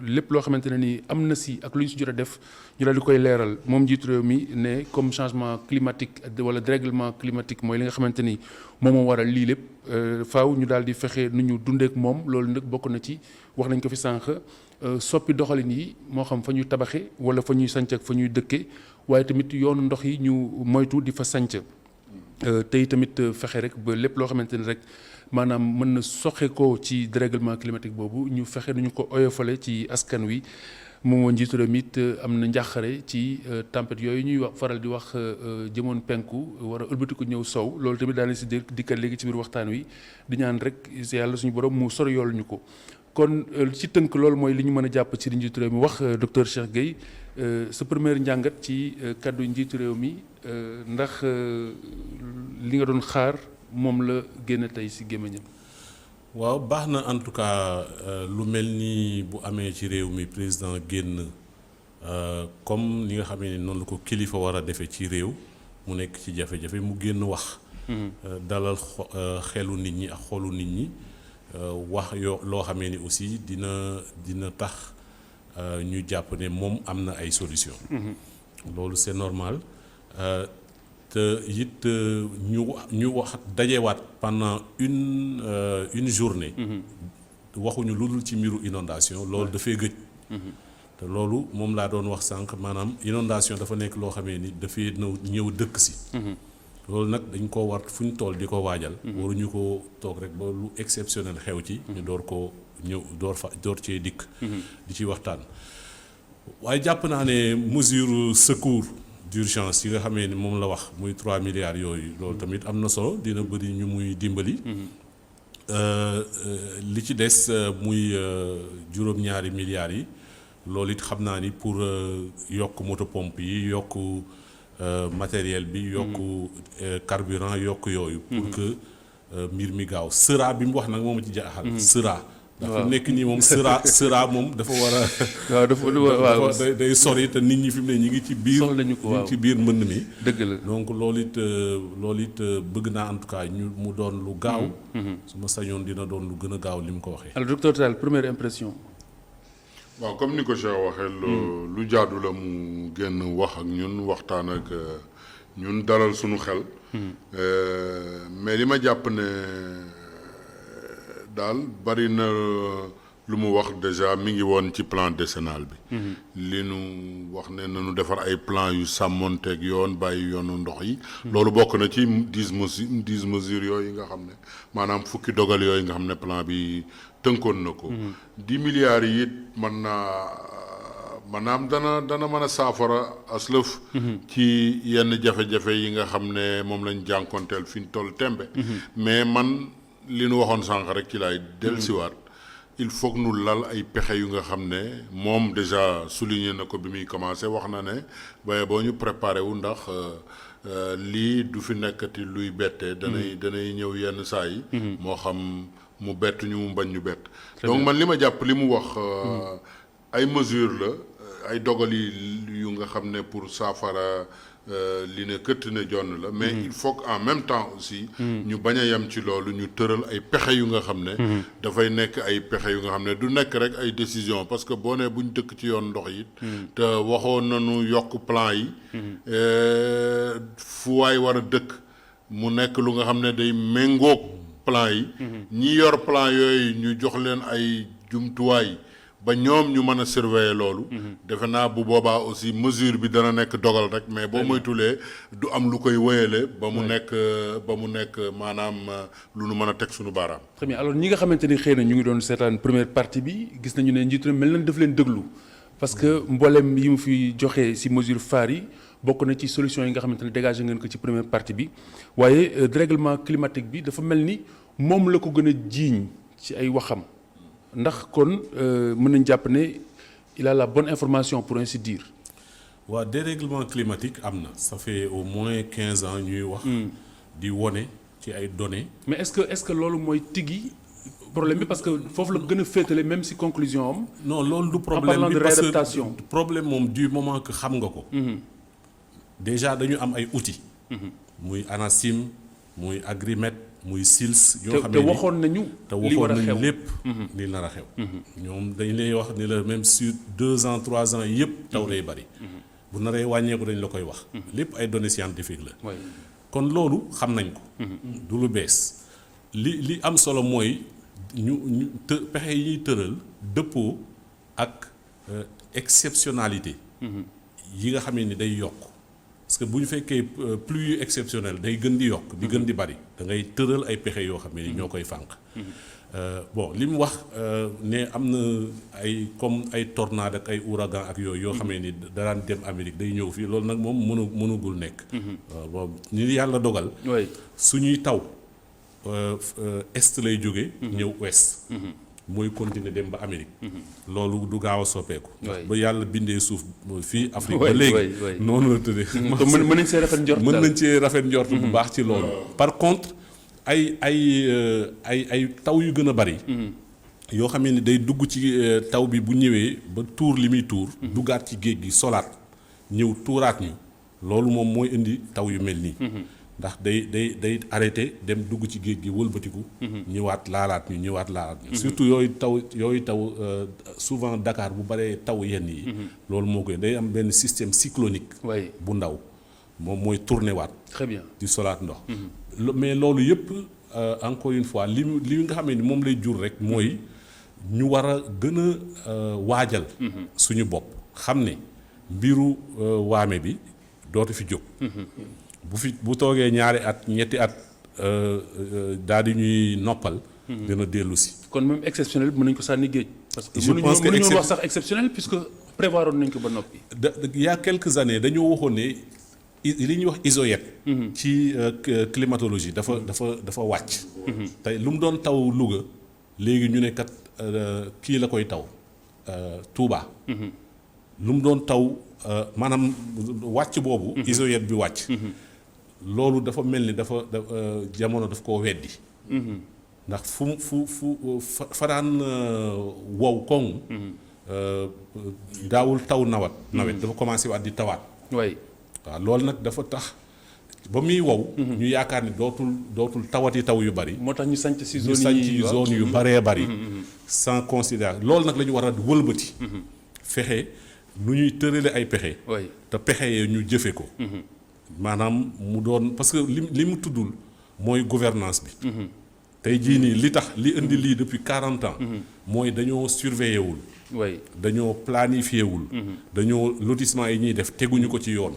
lépp loo xamante ne ni am na si ak lu ñu si jot a def ñu daal di koy leeral moom njiitu réew mi ne comme changement climatique wala dérèglement climatique mooy li nga xamante ni moom moo waral lii lépp faaw ñu daal di fexe nu ñu dundeek moom loolu nag bokk na ci wax nañ ko fi sànq soppi doxalin yi moo xam fa ñuy tabaxe wala fa ñuy sanc ak fa ñuy dëkke waaye tamit yoonu ndox yi ñu moytu di fa sanc tey tamit fexe rek ba lépp loo xamante ni rek maanaam mën na soxe ko ci dérèglement climatique boobu ñu fexe nu ñu ko oyofale ci askan wi moom njiitu réew mi it am na njàqare ci tempête yooyu ñuy wax faral di wax jëmoon penku war a ëlbatiku ñëw sow loolu tamit daana si dikkat léegi ci biir waxtaan wi di ñaan rek yàlla suñu borom mu sori yool ñu ko kon ci tënk loolu mooy li ñu mën a jàpp ci li njiitu réew mi wax docteur Cheikh Gueye sa première njàngat ci kaddu njiitu réew mi ndax li nga doon xaar moom la génn tey si gémmiñam. waaw baax na en tout cas lu mel ni bu amee ci réew mi président génn comme ni nga xamee ni noonu la ko kilifa war a defee ci réew mu nekk ci jafe-jafe mu génn wax. dalal xelu nit ñi ak xolu nit ñi wax loo xamee ni aussi dina tax ñu jàpp ne moom am na ay solution loolu c'est normal te it ñu wax dajewaat pendant une journée waxuñu lu dul ci mbiru inondation loolu dafay gëj te loolu moom laa doon wax sànq maanaam inondation dafa nekk loo xamee ni dafay ñëw dëkk si loolu nag dañ ko war fu ñu toll di ko waajal waruñu ko toog rek ba lu exceptionnel xew ci ñu door ko ñëw door cee dikk di ci waxtaan waaye jàpp naa ne mesure secours d'urgence yi nga xamee ni moom la wax muy 3 milliards yooyu loolu tamit am na solo dina bëri ñu muy dimbali li ci des muy juróom-ñaari milliards yi loolu it xam naa ni pour yokk moto pompe yi yokk matériel bi yokk carburant yokk yooyu pour que mbir mi gaaw sera bi mu wax nag moom ci jaaxal sera dafa nekk nii moom sera moom dafa war a dafa day sori te nit ñi fi mu ne ñi ngi ci biir ci biir mbënd mi dëgg la donc loolu it bëgg naa en tout cas mu doon lu gaaw su ma sañoon dina doon lu gën a gaaw li mu ko waxee. alors docteur Tall première impression. waaw comme ni ko Cheikh waxee lu jaadu la mu génn wax ak ñun waxtaan ak ñun dalal suñu xel mais li ma jàpp ne daal bari na lu mu wax déjà mi ngi woon ci plan décennal bi li nu wax ne nañu defar ay plan yu sàmmonteeg yoon bàyyi yoonu ndox yi loolu bokk na ci 10 mesures yooyu nga xam ne maanaam fukki dogal yooyu nga xam ne plan bi tënkoon na ko 10 milliards yi it mën naa maanaam dana mën a saafara aslëf ci yenn jafe-jafe yi nga xam ne moom lañ jànkonteel fi ñu toll tembe mais man li nu waxoon sànq rek ci laay dellusiwaat il faut que nu lal ay pexe yu nga xam ne moom déjà souligné na ko bi muy commencé wax na ne waaye boo ñu préparé wu ndax lii du fi nekkati luy bettee danay ñëw yenn saa yi moo xam mu bett ñu mu bañ ñu bett donc man li ma jàpp li mu wax ay mesures la ay dogal yu nga xam ne pour saafara li ne këtt ne jonn la mais il faut que en même temps aussi ñu bañ a yem ci loolu ñu tëral ay pexe yu nga xam ne dafay nekk ay pexe yu nga xam ne du nekk rek ay décision parce que boo nee buñ dëkk ci yoon ndox yi te waxoon nañu yokk plan yi fu waay war a dëkk mu nekk lu nga xam ne day méngoog plan yi ñi yor plan yooyu ñu jox leen ay jumtuwaay ba ñoom ñu mën a surveiller loolu defe naa bu boobaa aussi mesure bi dana nekk dogal rek mais boo moytulee du am lu koy wéyale ba mu nekk maanaam lu nu mën a teg suñu baaraam. très bien alors ñi nga xamante ni xëy na ñu ngi doon seetaan première partie bi gis nañu ne njiitu mel na daf leen déglu parce que mboolem yi mu fi joxe ci mesure phare yi bokk na ci solution yi nga xamante ne dégagé ngeen ko ci première partie bi waaye dérèglement climatique bi dafa mel ni moom la ko gën a jiiñ ci ay waxam. ndax kon mën nañ jàpp ne il a la bonne information pour ainsi dire. waaw dérèglement climatique am na ça fait au moins 15 ans ñuy wax. di wone ci ay données. mais est-ce que loolu mooy tigi problème bi parce que foofu la gën a féetale même si conclusion am. non loolu du problème bi parce que problème moom du moment que xam nga ko. déjà dañu am ay outils. muy ANACIM muy Agrimet. muy SILS yoo xam ne te waxoon nañu lépp li nar a xew ñoom dañ lay wax ni la même sur 2 ans 3 ans yëpp taw lay bari bu naree wàññeeku dañ la koy wax lépp ay données scientifiques la kon loolu xam nañ ko du lu bees li am solo mooy ñu pexe yi ñuy tëral dëppoo ak exceptionnalité yi nga xam ne ni day yokk parce que bu ñu fekkee pluie yu exceptionnelle day gën di yokk di gën di bari da ngay tëral ay pexe yoo xam ne ñoo koy fànq bon li mu wax ne am na ay comme ay tornade ak ay ouragan ak yooyu yoo xam ne ni daraan dem Amérique day ñëw fii loolu nag moom mënugul nekk bon ñu yàlla dogal suñuy taw est lay jóge ñëw ouest mooy continuer dem ba Amérique. loolu du gaaw a soppeeku. ba yàlla bindee suuf fii Afrique. ba léegi noonu la tëddee. mën nañ see rafet njort mën nañ cee rafet njort bu baax ci loolu. par contre ay taw yu gën a bari. yoo xam ne day dugg ci taw bi bu ñëwee ba tuur li muy tuur. duggaat ci géej gi solaat ñëw tuuraat ñu loolu moom mooy indi taw yu mel nii. ndax day arrêté dem dugg ci géej gi wëlbatiku. ñëwaat laalaat ñu. surtout yooyu taw souvent Dakar bu baree taw yenn yi. loolu moo koy day am benn système cyclonique. bu ndaw moom mooy tourné waat. très bien di solaat ndox. mais loolu yëpp encore une fois li nga xam ne moom lay jur rek mooy ñu war a gën a waajal. suñu bopp xam ne mbiru waame bi dootu fi jóg. bu toogee ñaari at ñetti at daal di ñuy noppal. dina dellu si. kon même exceptionnel mën nañu ko sànni géej. parce que mënuñu wax sax exceptionnel puisque prévoir nañ ko ba noppi. il y a quelques années dañoo waxoon ne li ñuy wax isoyet. ci climatologie dafa wàcc. tey lu mu doon taw Louga léegi ñu ne kat kii la koy taw Touba. lu mu doon taw maanaam wàcc boobu. isoyet bi wàcc. loolu dafa mel ni dafa jamono daf koo weddi. ndax fu faraan wow koŋ. daawul taw nawet dafa commencé waat di tawaat. waaw loolu nag dafa tax ba muy wow. ñu yaakaar ni dootul tawati taw yu bari. moo tax ñu sanc si zone yu baree bari. sans considérer loolu nag la ñu war a wëlbati. fexe nu ñuy tërale ay pexe. te pexe yee ñu jëfe ko. maanaam mu doon parce que li mu tuddul mooy gouvernance bi. tey jii nii li tax li indi lii depuis 40 ans. mooy dañoo surveiller wul. dañoo planifier wul. dañoo lotissement yi ñuy def teguñu ko ci yoon.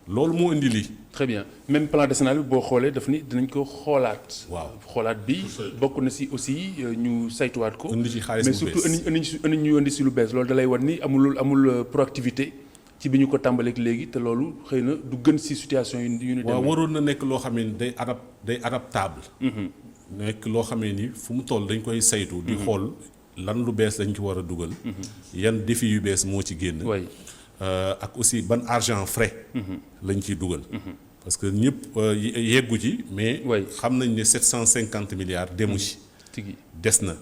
loolu moo indi lii. très bien même plan décennal bi boo xoolee daf ni dinañ ko xoolaat. waaw xoolaat bi bokk na si aussi ñu saytuwaat ko. indi ci xaalis bu bees mais surtout ñu indi si lu bees loolu da lay wan ni amul proactivité. ci bi ñu ko tàmbaleek léegi te loolu xëy na du gën ci situation yu ñu demee. waaw waroon na nekk loo xam ne day adaptable. nekk loo xam ne ni fu mu toll dañ koy saytu. di xool lan lu bees dañ ci war a dugal. yan défi yu bees moo ci génn. ak aussi ban argent frais. lañ ciy dugal. parce que ñëpp yeggu ci mais. xam nañ ne 750 milliards demu ci. des na.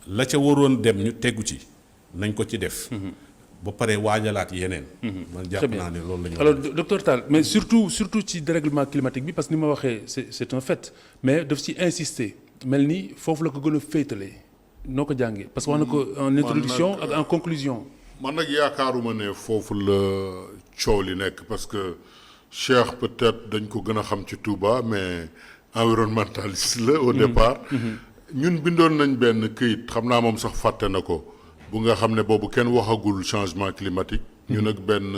la ca waroon dem ñu tegu ci nañ ko ci def. ba pare waajalaat yeneen. man jàpp naa ne loolu la ñu. alors docteur Tall mais surtout ci dérèglement climatique bi parce que ni ma waxee c'est un fait mais daf ci insister mel ni foofu la ko gën a féetalee noo ko jàngee parce que wax na ko en introduction ak en conclusion. man nag yaakaaruma ne foofu la coow li nekk parce que Cheikh peut-être dañ ko gën a xam ci Touba mais environnementaliste la au départ. ñun bindoon nañ benn këyit xam naa moom sax fàtte na ko. bu nga xam ne boobu kenn waxagul changement climatique. ñu nag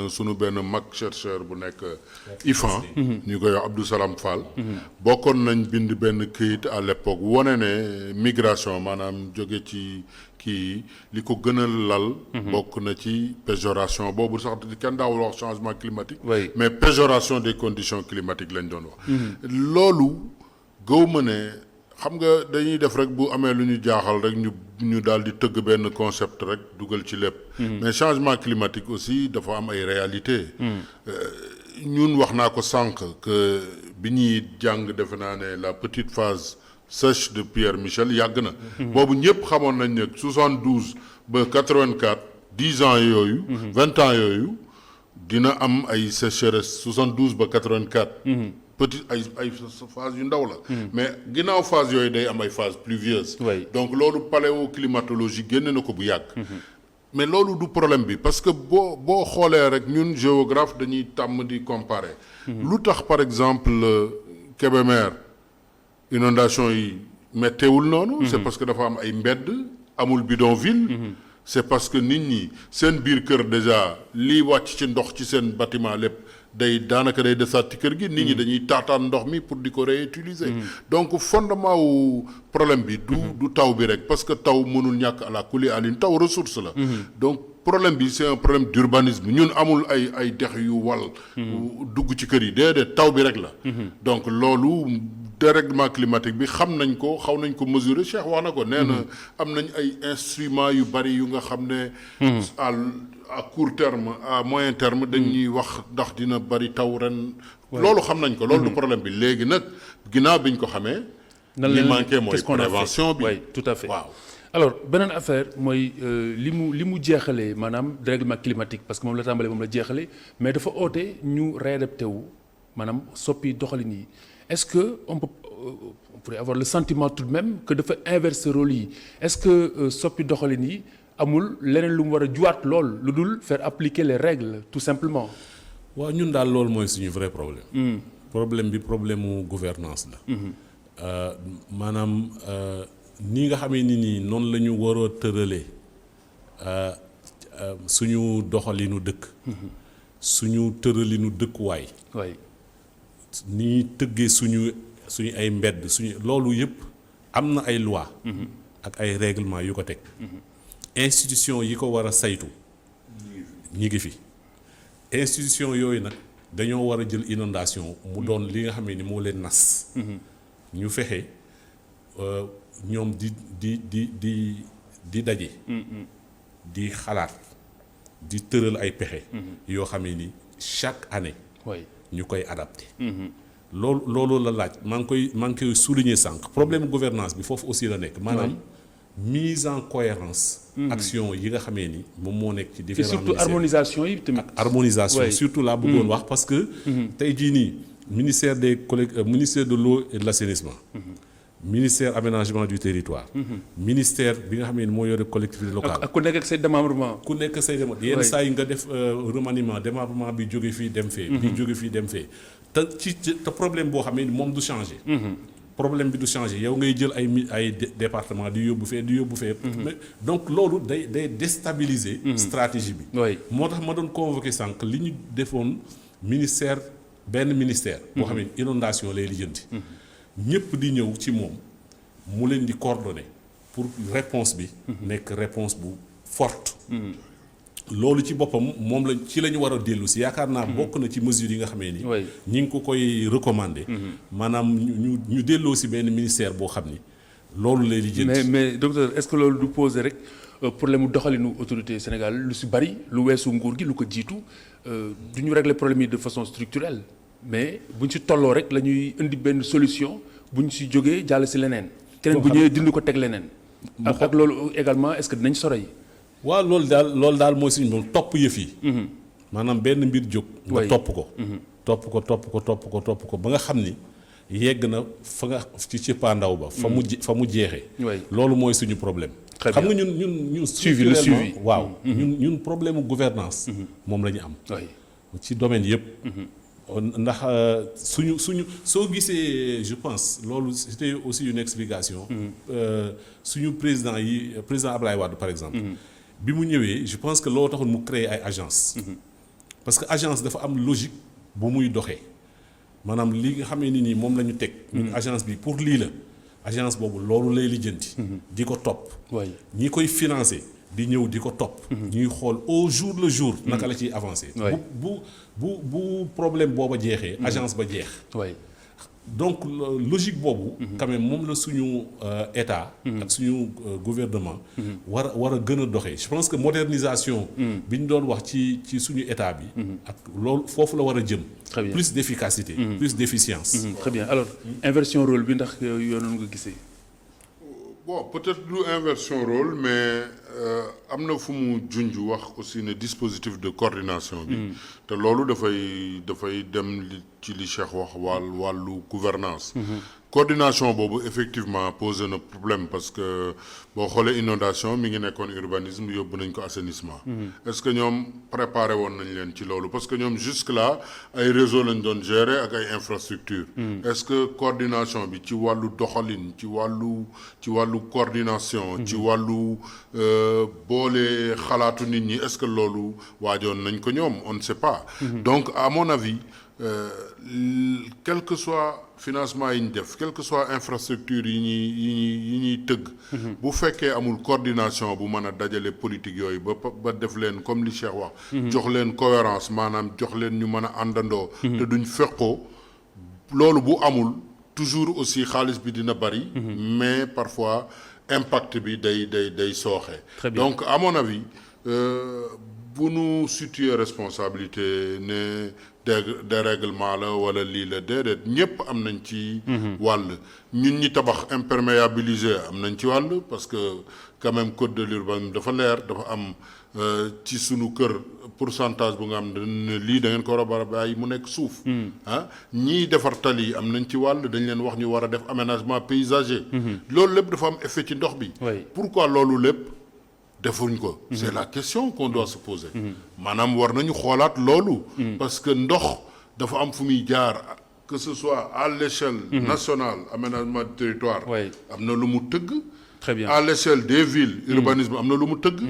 sunu benn mag chercheur bu nekk IFAN. ñu koy wax Abdou Salam Fall. bokkoon nañ bind benn këyit à l'époque wane ne migration maanaam jóge ci kii li ko gën a lal. bokk na ci péjoration boobu sax kenn daawul wax changement climatique. mais péjoration des conditions climatiques lañ doon wax. loolu gëw ma ne. xam nga dañuy def rek bu amee lu ñu jaaxal rek ñu daal di tëgg benn concept rek dugal ci lépp. mais changement climatique aussi dafa am ay réalités. ñun wax naa ko sànq que bi ñuy jàng defe naa ne la petite phase sèche de Pierre Michel yàgg na. boobu ñëpp xamoon nañ ne 72 ba 84 10 ans yooyu. 20 ans yooyu dina am ay sécheresse 72 ba 84. petit ay phase yu ndaw la. mais ginnaaw phase yooyu day am ay phase pluvieuse. donc loolu paléoclimatologie génne na ko bu yàgg. mais loolu du problème bi parce que boo xoolee rek ñun géographe dañuy tàmm di comparer. lu tax par exemple Kébémer inondation yi metteewul noonu. c'est parce que dafa am ay mbedd amul bidonville. c'est parce que nit ñi seen biir kër déjà lii wàcc ci ndox ci seen bâtiment lépp. daanaka day desaat ci kër gi. nit ñi dañuy taataan ndox mi pour di ko réutiliser. donc fondement wu problème bi. du taw bi rek parce que taw mënul ñàkk à la kulli alin taw ressource la. donc problème bi c'est un problème d'urbanisme ñun amul ay dex yu wal. dugg ci kër yi déedéet taw bi rek la. donc loolu dérèglement climatique bi xam nañ ko xaw nañ ko mesurer Cheikh wax na ko nee na am nañ ay instruments yu bari yu nga xam ne à court terme à moyen terme dañuy wax ndax dina bari taw ren loolu xam nañ ko loolu du problème bi léegi nag ginnaaw biñ ko xamee li manqué mooy prévention bi oui tout à fait waaw alors beneen affaire mooy li mu jeexalee maanaam dérèglement climatique parce que moom la tàmbalee moom la jeexalee mais dafa oote ñu réadapté wu maanaam soppi doxalin yi est-ce que on pourrait avoir le sentiment tout de même que dafa inverser rôle yi est-ce que soppi doxalin yi amul leneen lu mu war a juwaat lool lu dul faire appliquer les règles tout simplement. waaw ñun daal loolu mooy suñu vrai problème. problème bi problème mu gouvernance la. maanaam ni nga xamee ni nii noonu la ñu war a tëralee suñu doxalinu dëkk. suñu tëralinu dëkkuwaay. waay ni tëggee suñu ay mbedd loolu yëpp am na ay loi ak ay règlement yu ko teg. institution yi ko war a saytu ñi ngi fi institution yooyu nag dañoo war a jël inondation mu doon li nga xam ne ni moo leen nas ñu fexe ñoom di daje di xalaat di tëral ay pexe yoo xam ne ni chaque année ñu koy adapté loolu la laaj maa ngi koy souligner sànq problème gouvernance bi foofu aussi la nekk maanaam mise en cohérence action yi nga xamee ni moom moo nekk ci différents surtout harmonisation yi tamit ak harmonisation surtout laa bëggoon wax parce que tey jii nii ministère de l'eau et de l'assainissement ministère aménagement du territoire ministère bi nga xamee ni moo yore collectivité locale ak ku nekk ak say démembrement yenn saa yi nga def remaniement démembrement bi jóge fii dem fee bi jóge fii dem fee te problème boo xamee ni moom du changer problème bi du changer yow ngay jël ay département di yóbbu fee mais donc loolu day déstabiliser stratégie bi moo tax ma doon convoqué sànq li ñu defoon benn ministère boo xam ne inondation lay lijjanti ñëpp di ñëw ci moom mu leen di coordonner pour réponse bi nekk réponse bu forte loolu ci boppam moom ci la ñu war a dellu si yaakaar naa bokk na ci mesures yi nga xamee ni ñi ngi ko koy recommander maanaam ñu delloo si benn ministère boo xam ni loolu lay lijjanti mais docteur est-ce que loolu du poser rek problème mu doxalinu autorité Sénégal lu si bari lu weesu nguur gi lu ko jiitu du ñu régler problème yi de façon structurelle mais buñ si tolloo rek la ñuy indi benn solution buñ si jógee jàll si leneen keneen bu ñëwee dindi ko teg leneen ak loolu également est-ce que dinañ sore waaw loolu daal mooy suñu moom topp yëf yi maanaam benn mbir jóg nga topp ko ba nga xam ni yegg na fa nga ci cëppaandaw ba fa mu jeexee loolu mooy suñu problème xam nga ñun suivi le suivi waaw ñun problème gouvernance moom la ñu am ci domaine yëpp ndax suñu soo gisee je pense loolu c'était aussi une explication suñu président Abdoulaye Wade par exemple bi mu ñëwee je pense que loo taxoon mu créer ay agence parce que agence dafa am logique bu muy doxee maanaam li nga xamee ni nii moom la ñu teg agence bi pour lii la agence boobu loolu lay lijjanti di ko topp ñi koy financer di ñëw di ko topp ñuy xool au jour le jour naka la ciy avancer bu problème booba jeexee agence ba jeex donc logique boobu quand même moom la suñu état ak suñu gouvernement war a gën a doxee je pense que modernisation bi ñu doon wax ci suñu état bi ak loolu foofu la war a jëm plus d'efficacité plus d'efficience très bien alors inversion rôle bi ndax yoonoon nga gisee bon peut-être du inversion rôle mais am na fu mu junj wax aussi ne dispositif de coordination bi te loolu dafay dem ci li Cheikh wax wàllu gouvernance coordination boobu effectivement posé na problème parce que boo xoolee inondation mi ngi nekkoon urbanisme yóbbu nañ ko assainissement est-ce que ñoom préparé woon nañ leen ci loolu parce que ñoom jusque là ay réseau lañ doon gérer ak ay infrastructure est-ce que coordination bi ci wàllu doxalin ci wàllu coordination ci wàllu boole xalaatu nit ñi est-ce que loolu waajoon nañ ko ñoom on ne sait pas donc à mon avis quel que soit financement yi ñu def quel que soit infrastructure yi ñuy tëgg bu fekkee amul coordination bu mën a dajale politique yooyu ba def leen comme li Cheikh wax jox leen cohérence maanaam jox leen ñu mën a àndandoo te duñ feqoo loolu bu amul toujours aussi xaalis bi dina bari. mais parfois impact bi day sooxe. Très bien. donc à mon avis bu nu situer responsabilité ne dérèglement la wala lii la déedéet ñëpp am nañ ci wàll. ñun ñi tabax imperméabilisé am nañ ci wàll parce que quand même code de l'urbanisme dafa leer dafa am ci sunu kër pourcentage bu nga xam ne lii da ngeen ko war a bàyyi mu nekk suuf. ñii defar tali yi am nañ ci wàll dañ leen wax ñu war a def aménagement paysager. loolu lépp dafa am effet ci ndox bi. pourquoi loolu lépp defuñ ko. c'est la question qu'on doit se poser. maanaam war nañu xoolaat loolu. parce que ndox dafa am fu muy jaar que ce soit à l'échelle nationale aménagement du territoire. am na lu mu tëgg. Très bien. à l'échelle des villes urbanisme am na lu mu tëgg.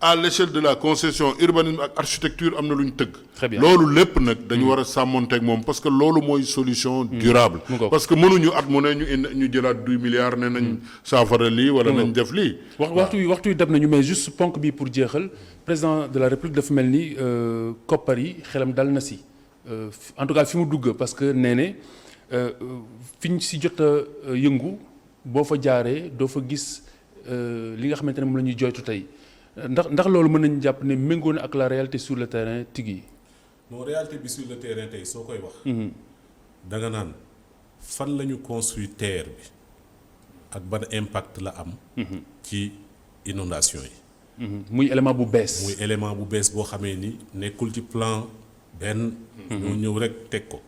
à l'échelle de la concession urbanisme ak architecture am na lu ñu tëgg. Très bien. loolu lépp nag dañu war a sàmmonteeg moom parce que loolu mooy solution durable. parce que mënuñu at mu ne ñu jëlaat 2 milliards ne nañ saafara lii wala nañ def lii. waxtu wi dem nañu mais juste ponk bi pour jeexal président de la république dafa mel ni koppar yi xelam dal na si en tout cas fi mu dugg parce que nee ne fi ñu si jot a yëngu boo fa jaaree doo fa gis li nga xamante ne moom la ñuy jooytu tey. ndax loolu mën nañu jàpp ne méngoo na ak la réalité sur le terrain tigi. non réalité bi sur le terrain tey soo koy wax. da nga naan fan la ñu construire terre bi ak ban impact la am. ci inondation yi. muy élément bu bees. muy élément bu bees boo xamee ni nekkul ci plan benn. ñoo ñëw rek teg ko.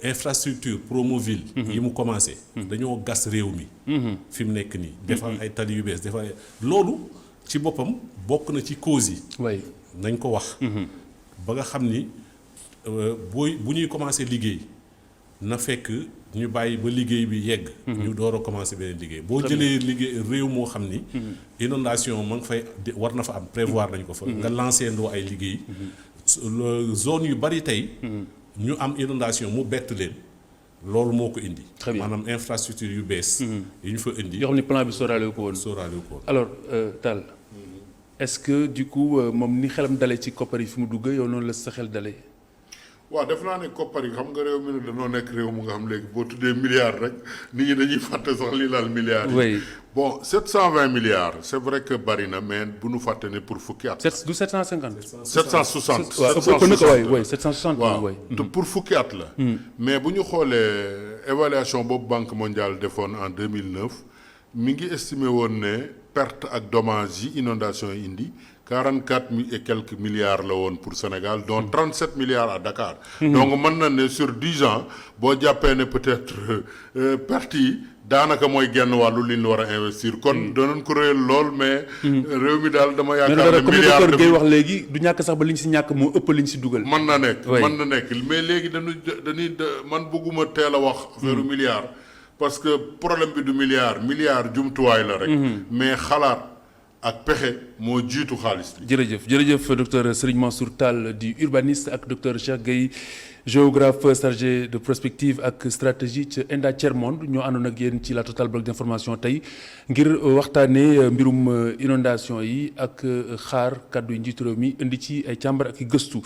infrastructure Promoville. yi mu commencé. dañoo gas réew mi. fi mu nekk nii. defar ay tali yu bees defar loolu ci boppam bokk na ci cause yi. nañ ko wax. ba nga xam ni bu ñuy commencé liggéey na fekk ñu bàyyi ba liggéey bi yegg. ñu door a commencé beneen liggéey boo jëlee liggéey réew moo xam ni. inondation ma nga fay war na fa am prévoir nañ ko fa. nga lancé ndoo ay liggéey. zone yu bari tey. ñu am inondation mu bett leen loolu moo ko indi. maanaam infrastructure yu bees. yi ñu fa indi. yoo xam ne plan bi sóoraale ko woon. alors Tall est-ce que du coup moom ni xelam dalee ci koppar yi fi mu dugg yow noonu la sa xel dalee. waaw def naa ne koppar yi xam nga réew mi nag dañoo nekk réew mu nga xam léegi boo tuddee milliards rek nit ñi dañuy fàtte sax li laal milliards yi. bon 720 milliards c'est vrai que bari na mais bu nu fàtte ne pour fukki at. du 750. 760. waaw 760. waaw te pour fukki at la. mais bu ñu xoolee évaluation boobu Banque mondiale defoon en 2009 mi ngi estimé woon ne perte ak dommages yi inondation yi indi 44 et quelques milliards la woon pour Sénégal dont 37 milliards à Dakar. donc mën na ne sur 10 ans boo jàppee ne peut-être perte yi daanaka mooy genn wàllu li ñu war a investir kon danañ ko réyal lool mais. réew mi daal dama yaakaar ne milliards de ngay wax léegi du ñàkk sax ba li ñu si ñàkk moo ëpp li ñu si dugal. mën na nekk mais léegi dañuy man bëgguma teel a wax. affaire milliard parce que problème bi du milliard jumtuwaay la rek. mais xalaat. ak pexe moo jiitu xaalis bi. jërëjëf docteur Serigne Mansour Tall di urbaniste ak docteur Cheikh Gueye géographe chargé de prospective ak stratégie ca ENDA Tiers-Monde ñoo àndoon ak yéen ci la Total bloc d'information tey ngir waxtaanee mbirum inondation yi ak xaar kàddu yi njiitu réew mi indi ci ay càmbar ak i gëstu.